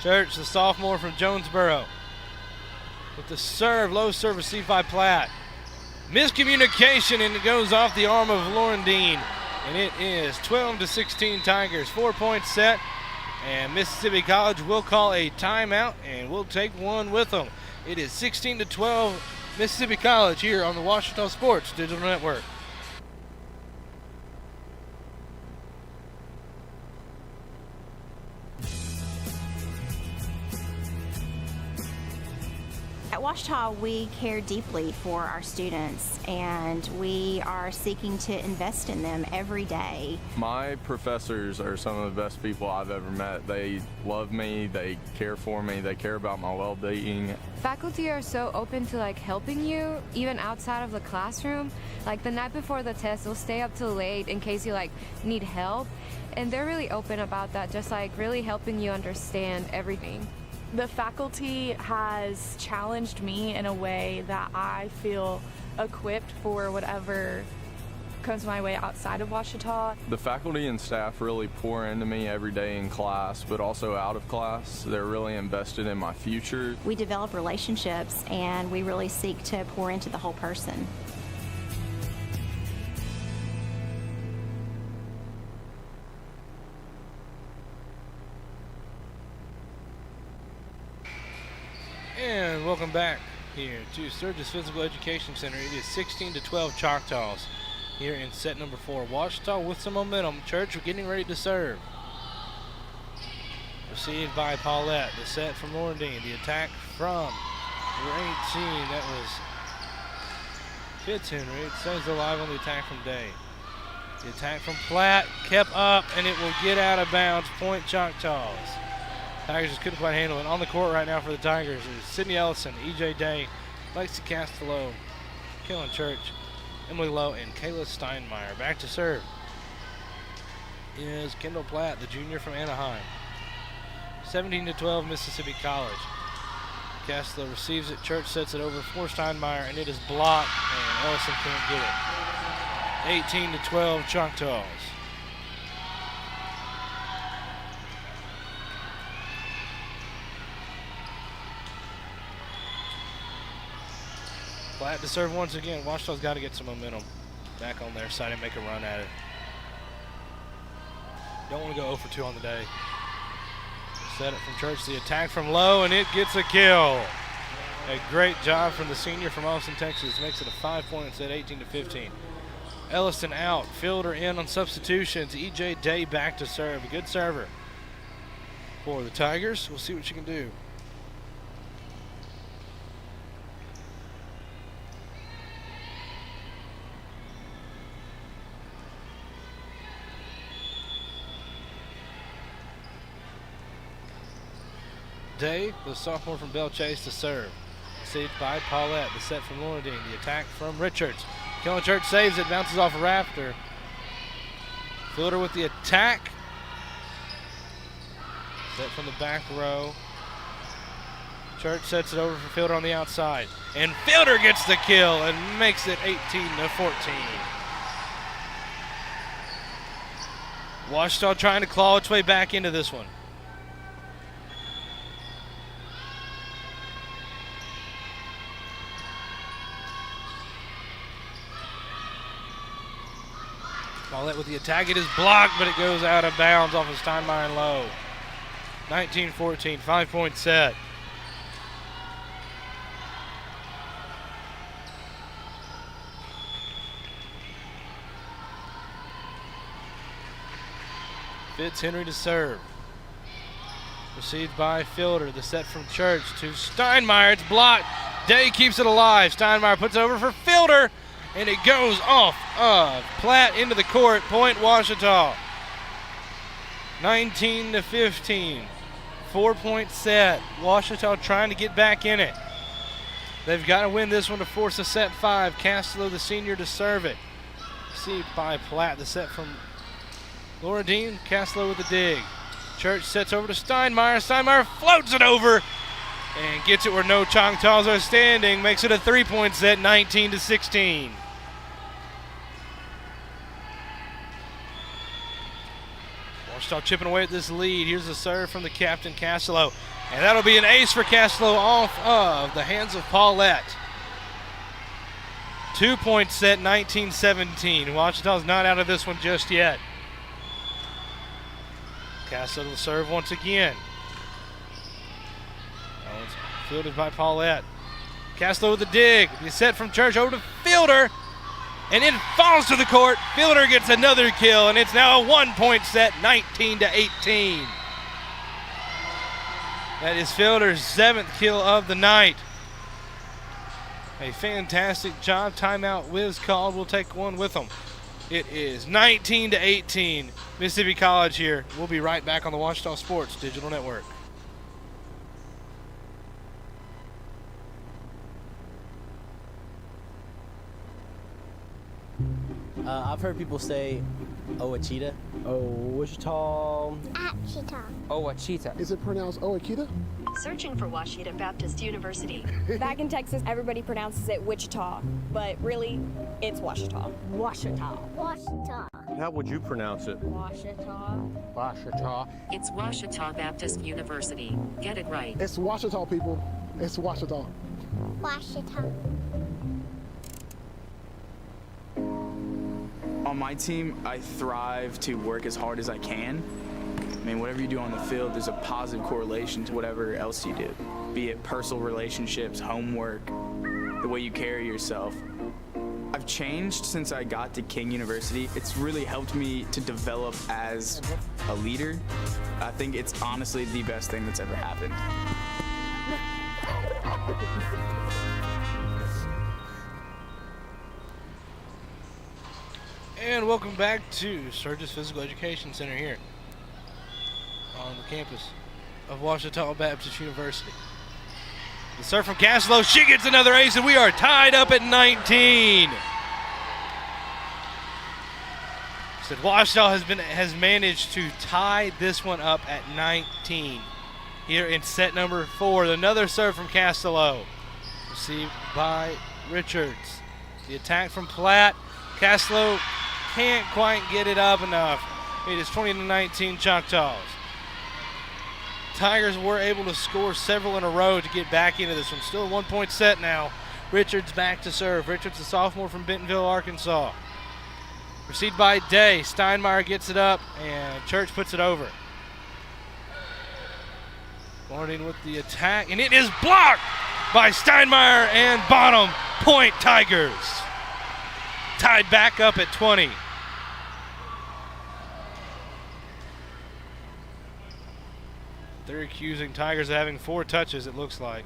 A: Church, the sophomore from Jonesboro. With the serve, low serve received by Platt. Miscommunication, and it goes off the arm of Laurendine. And it is 12-16 Tigers. 4-point set. And Mississippi College will call a timeout, and we'll take one with them. It is 16-12 Mississippi College here on the Washington Sports Digital Network.
Q: At Washita, we care deeply for our students, and we are seeking to invest in them every day.
R: My professors are some of the best people I've ever met. They love me, they care for me, they care about my well-being.
S: Faculty are so open to helping you, even outside of the classroom. Like the night before the test, they'll stay up till late in case you need help. And they're really open about that, just really helping you understand everything.
T: The faculty has challenged me in a way that I feel equipped for whatever comes my way outside of Washita.
R: The faculty and staff really pour into me every day in class, but also out of class. They're really invested in my future.
Q: We develop relationships, and we really seek to pour into the whole person.
A: And welcome back here to Sturgis Physical Education Center. It is 16-12 Choctaws here in set number 4. Washita with some momentum. Church getting ready to serve. Received by Paulette. The set from Laurendine. The attack from number 18. That was Fitzhenry. It stays alive on the attack from Day. The attack from Platt kept up, and it will get out of bounds. Point Choctaws. Tigers just couldn't quite handle it. On the court right now for the Tigers is Sydney Ellison, E.J. Day, Lexi Castello, Killen Church, Emily Lowe, and Kayla Steinmeier. Back to serve is Kendall Platt, the junior from Anaheim. 17-12 Mississippi College. Castello receives it. Church sets it over for Steinmeier, and it is blocked, and Ellison can't get it. 18-12 Choctaws. Platt to serve once again. Washita's got to get some momentum. back on their side and make a run at it. Don't want to go 0 for 2 on the day. Set it from Church, the attack from low, and it gets a kill. A great job from the senior from Austin, Texas. Makes it a 5-point set, 18-15. Elliston out, Fielder in on substitutions. E.J. Day back to serve. A good server for the Tigers. We'll see what she can do. Day, the sophomore from Bell Chase to serve. Received by Paulette. The set from Lorendean. The attack from Richards. Kellen Church saves it, bounces off a rafter. Fielder with the attack. Set from the back row. Church sets it over for Fielder on the outside. And Fielder gets the kill and makes it 18-14. Ouachita trying to claw its way back into this one. Paulette with the attack. It is blocked, but it goes out of bounds off of Steinmeier and low. 19-14, 5-point set. Fitzhenry to serve. Received by Fielder. The set from Church to Steinmeier. It's blocked. Day keeps it alive. Steinmeier puts it over for Fielder. And it goes off of Platt into the court. Point Ouachita. 19-15. 4-point set. Ouachita trying to get back in it. They've got to win this one to force a set 5. Castelo, the senior, to serve it. Received by Platt. The set from Lorendean. Castelo with the dig. Church sets over to Steinmeier. Steinmeier floats it over and gets it where no Choctaws are standing. Makes it a 3-point set, 19-16. Ouachita chipping away at this lead. Here's the serve from the captain, Castelo. And that'll be an ace for Castelo off of the hands of Paulette. 2-point set, 19-17. Ouachita's not out of this one just yet. Castelo will serve once again. Oh, it's fielded by Paulette. Castelo with the dig. The set from Church over to Fielder. And it falls to the court. Fielder gets another kill, and it's now a 1-point set, 19-18. That is Fielder's 7th kill of the night. A fantastic job. Timeout whiz called. We'll take one with them. It is 19-18. Mississippi College here. We'll be right back on the Ouachita Sports Digital Network.
F: I've heard people say Ouachita.
G: Ouachita.
H: Ouachita.
G: Ouachita.
I: Is it pronounced Ouachita?
P: Searching for Ouachita Baptist University.
K: Back in Texas, everybody pronounces it Wichita, but really, it's Ouachita.
H: Ouachita. Ouachita.
U: How would you pronounce it?
H: Ouachita.
G: Ouachita.
J: It's Ouachita Baptist University. Get it right.
I: It's Ouachita, people. It's Ouachita.
H: Ouachita.
L: On my team, I thrive to work as hard as I can. I mean, whatever you do on the field, there's a positive correlation to whatever else you do. Be it personal relationships, homework, the way you carry yourself. I've changed since I got to King University. It's really helped me to develop as a leader. I think it's honestly the best thing that's ever happened.
A: And welcome back to Sturgis Physical Education Center here on the campus of Ouachita Baptist University. The serve from Castelo. She gets another ace, and we are tied up at 19. Said Ouachita has managed to tie this one up at 19 here in set number 4. Another serve from Castelo, received by Richards. The attack from Platt. Castelo can't quite get it up enough. It is 20-19 Choctaws. Tigers were able to score several in a row to get back into this one. Still a 1-point set now. Richards back to serve. Richards, the sophomore from Bentonville, Arkansas. Received by Day. Steinmeier gets it up, and Church puts it over. Morning with the attack, and it is blocked by Steinmeier and Bonham. Point Tigers. Tied back up at 20. They're accusing Tigers of having 4 touches, it looks like.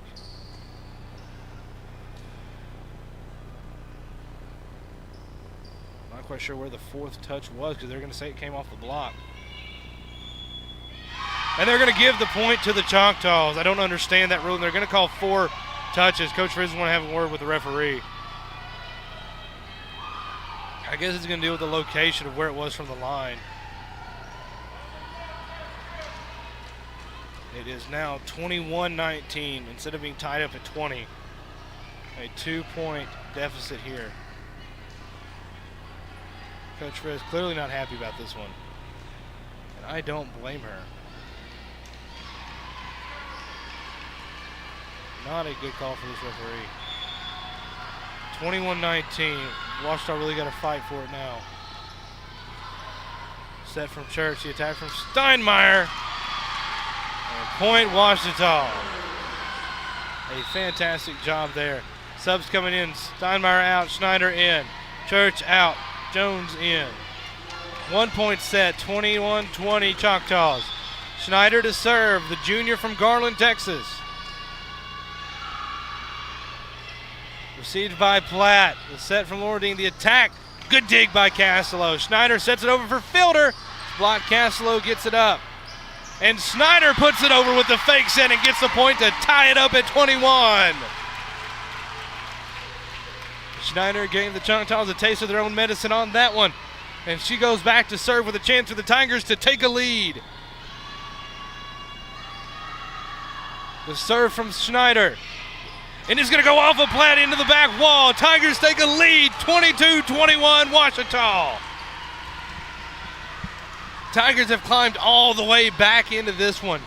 A: Not quite sure where the 4th touch was because they're going to say it came off the block. And they're going to give the point to the Choctaws. I don't understand that rule. They're going to call 4 touches. Coach Frizz is going to have a word with the referee. I guess it's going to deal with the location of where it was from the line. It is now 21-19 instead of being tied up at 20. A 2-point deficit here. Coach Frizz clearly not happy about this one. And I don't blame her. Not a good call for this referee. 21-19. Washita really got to fight for it now. Set from Church. The attack from Steinmeier. And point Washita. A fantastic job there. Subs coming in. Steinmeier out. Schneider in. Church out. Jones in. 1-point set. 21-20 Choctaws. Schneider to serve. The junior from Garland, Texas. Received by Platt. The set from Lordine. The attack. Good dig by Castelo. Schneider sets it over for Fielder. Block. Castelo gets it up. And Schneider puts it over with the fake set and gets the point to tie it up at 21. Schneider gave the Choctaws a taste of their own medicine on that one. And she goes back to serve with a chance for the Tigers to take a lead. The serve from Schneider. And it's going to go off of Platt into the back wall. Tigers take a lead, 22-21 Washita. Tigers have climbed all the way back into this one.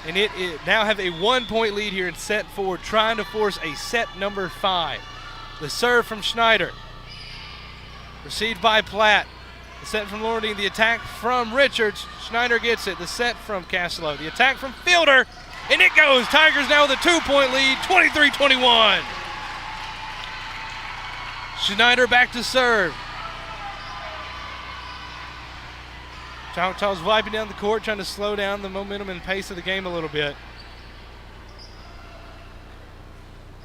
A: And it now have a 1-point lead here in set 4, trying to force a set number 5. The serve from Schneider. Received by Platt. The set from Lordine. The attack from Richards. Schneider gets it. The set from Castelo. The attack from Fielder. And it goes. Tigers now with a 2-point lead, 23-21. Schneider back to serve. Choctaws wiping down the court, trying to slow down the momentum and pace of the game a little bit.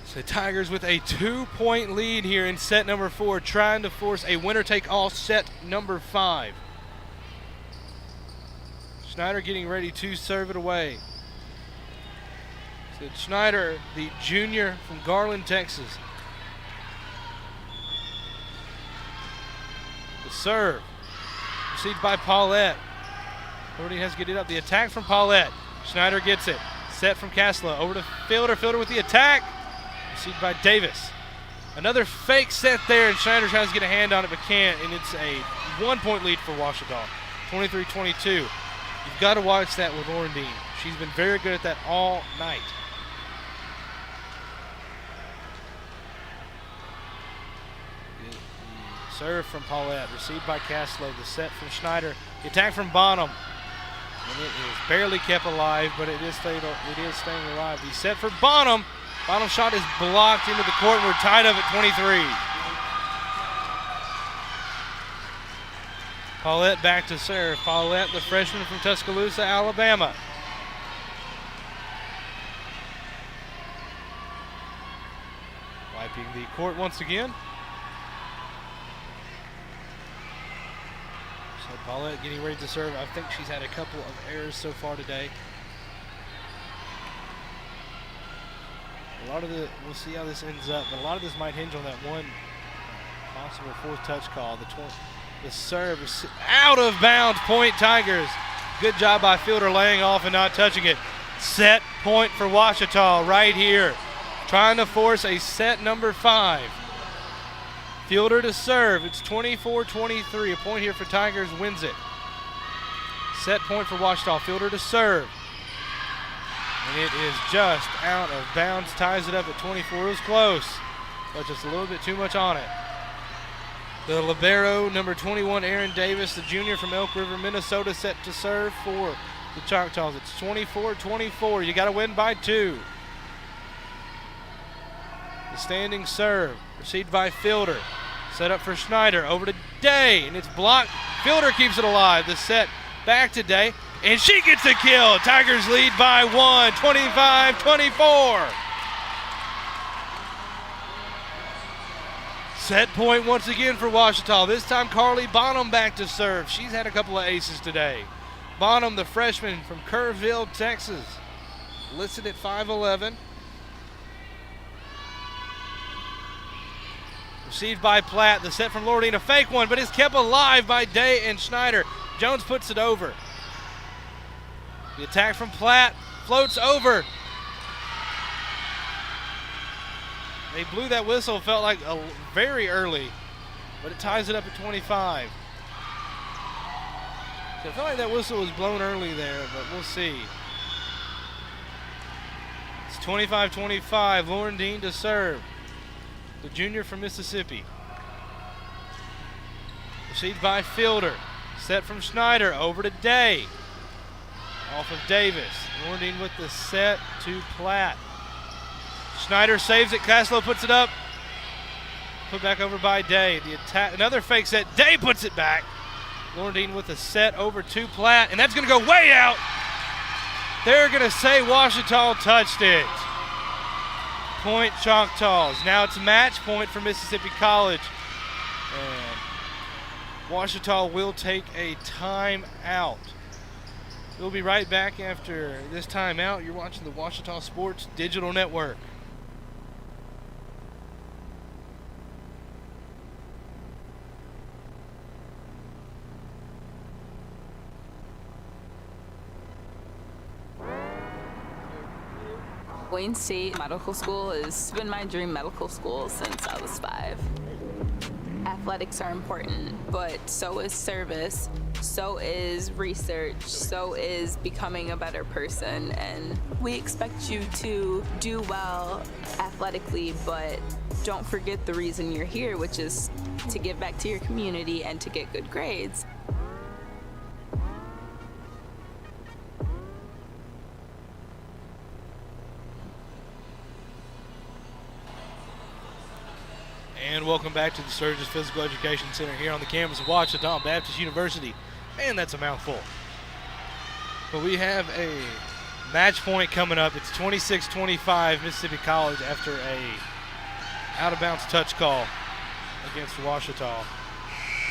A: So Tigers with a 2-point lead here in set number 4, trying to force a winner-take-all set number 5. Schneider getting ready to serve it away. So Schneider, the junior from Garland, Texas. The serve. Received by Paulette. Lordine has to get it up. The attack from Paulette. Schneider gets it. Set from Castelo. Over to Fielder. Fielder with the attack. Received by Davis. Another fake set there, and Schneider tries to get a hand on it but can't, and it's a 1-point lead for Washita. 23-22. You've got to watch that with Lordine. She's been very good at that all night. The serve from Paulette, received by Castelo. The set from Schneider. The attack from Bonham. And it is barely kept alive, but it is staying alive. The set for Bonham. Bonham's shot is blocked into the court, and we're tied up at 23. Paulette back to serve. Paulette, the freshman from Tuscaloosa, Alabama. Wiping the court once again. So Paulette getting ready to serve. I think she's had a couple of errors so far today. A lot of we'll see how this ends up, but a lot of this might hinge on that one possible 4th touch call. The serve is out of bounds. Point Tigers. Good job by Fielder laying off and not touching it. Set point for Washita right here. Trying to force a set number 5. Fielder to serve. It's 24-23. A point here for Tigers wins it. Set point for Washita. Fielder to serve. And it is just out of bounds. Ties it up at 24. It was close, but just a little bit too much on it. The libero, number 21, Aaron Davis, the junior from Elk River, Minnesota, set to serve for the Choctaws. It's 24-24. You got to win by 2. The standing serve, received by Fielder. Set up for Schneider, over to Day, and it's blocked. Fielder keeps it alive. The set back to Day, and she gets a kill. Tigers lead by 1, 25-24. Set point once again for Ouachita. This time Carly Bonham back to serve. She's had a couple of aces today. Bonham, the freshman from Kerrville, Texas, listed at 5'11". Received by Platt. The set from Lordine, a fake one, but it's kept alive by Day and Schneider. Jones puts it over. The attack from Platt floats over. They blew that whistle, felt like very early, but it ties it up at 25. So I felt like that whistle was blown early there, but we'll see. It's 25-25, Lauren Dean to serve. The junior from Mississippi. Received by Fielder. Set from Schneider, over to Day. Off of Davis. Lauren Dean with the set to Platt. Schneider saves it. Caslow puts it up. Put back over by Day. The attack, another fake set. Day puts it back. Lauren Dean with a set over to Platt, and that's going to go way out. They're going to say Ouachita touched it. Point Choctaws. Now it's match point for Mississippi College. And Ouachita will take a timeout. We'll be right back after this timeout. You're watching the Ouachita Sports Digital Network.
U: Wayne State Medical School has been my dream medical school since I was 5. Athletics are important, but so is service, so is research, so is becoming a better person, and we expect you to do well athletically, but don't forget the reason you're here, which is to give back to your community and to get good grades.
A: And welcome back to the Sturgis Physical Education Center here on the campus of Ouachita Baptist University. Man, that's a mouthful. But we have a match point coming up. It's 26-25 Mississippi College after a out-of-bounds touch call against Ouachita.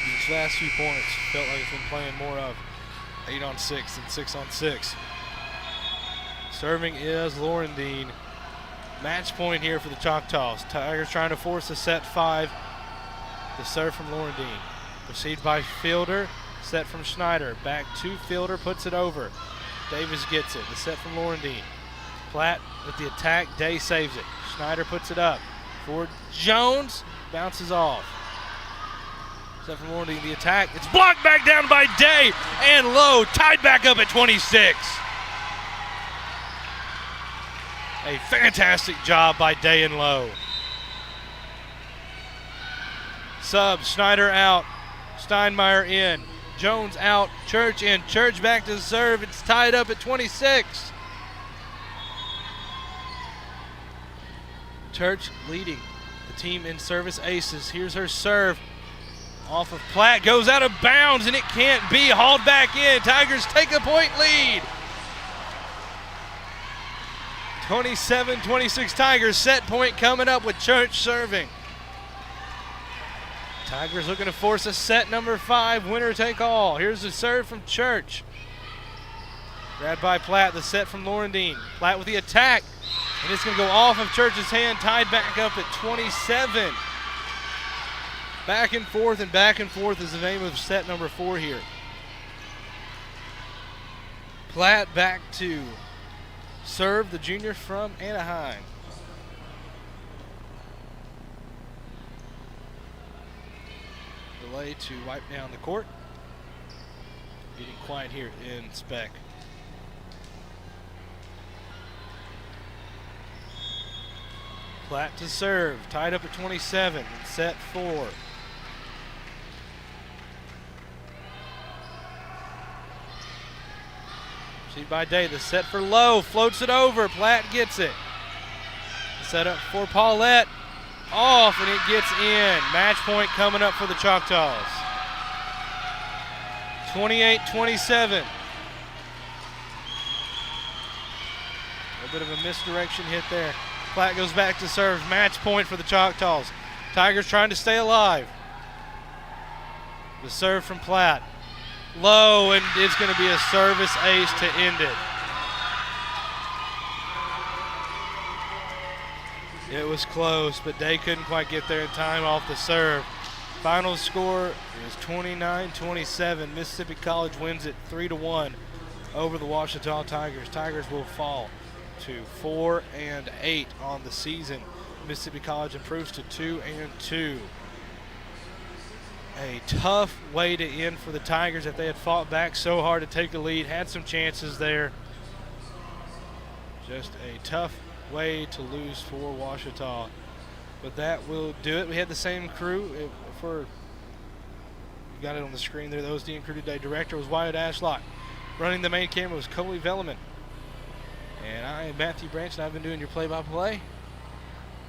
A: These last few points felt like it's been playing more of 8-on-6 than 6-on-6. Serving is Lauren Dean. Match point here for the Choctaws. Tigers trying to force a set 5. The serve from Lauren Dean. Received by Fielder. Set from Schneider. Back to Fielder. Puts it over. Davis gets it. The set from Lauren Dean. Platt with the attack. Day saves it. Schneider puts it up for Jones. Bounces off. Set from Lauren Dean. The attack. It's blocked back down by Day. And Lowe tied back up at 26. A fantastic job by Day and Lowe. Sub, Schneider out, Steinmeier in, Jones out, Church in, Church back to serve. It's tied up at 26. Church leading the team in service aces. Here's her serve. Off of Platt, goes out of bounds, and it can't be hauled back in. Tigers take a point lead. 27-26 Tigers. Set point coming up with Church serving. Tigers looking to force a set number 5, winner take all. Here's the serve from Church. Grabbed by Platt, the set from Lauren Dean. Platt with the attack, and it's going to go off of Church's hand, tied back up at 27. Back and forth is the name of set number 4 here. Platt back to serve, the junior from Anaheim. Delay to wipe down the court. Getting quiet here in Spec. Platt to serve, tied up at 27, and set 4. Received by Day. The set for Lowe. Floats it over. Platt gets it. The set up for Paulette. Off, and it gets in. Match point coming up for the Choctaws. 28-27. A bit of a misdirection hit there. Platt goes back to serve. Match point for the Choctaws. Tigers trying to stay alive. The serve from Platt. Low, and it's going to be a service ace to end it. It was close, but Day couldn't quite get there in time off the serve. Final score is 29-27. Mississippi College wins it 3-1 over the Ouachita Tigers. Tigers will fall to 4-8 on the season. Mississippi College improves to 2-2. A tough way to end for the Tigers if they had fought back so hard to take the lead, had some chances there. Just a tough way to lose for Ouachita. But that will do it. We had the same crew. You got it on the screen there. The OSD and crew today. Director was Wyatt Ashlock. Running the main camera was Coley Velleman. And I am Matthew Branch, and I've been doing your play-by-play.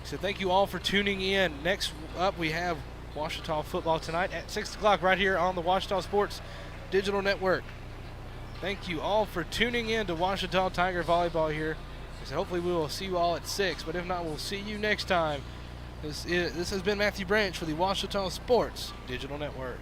A: So thank you all for tuning in. Next up, we have Ouachita football tonight at 6 o'clock right here on the Ouachita Sports Digital Network. Thank you all for tuning in to Ouachita Tiger Volleyball here. So hopefully we will see you all at 6, but if not, we'll see you next time. This has been Matthew Branch for the Ouachita Sports Digital Network.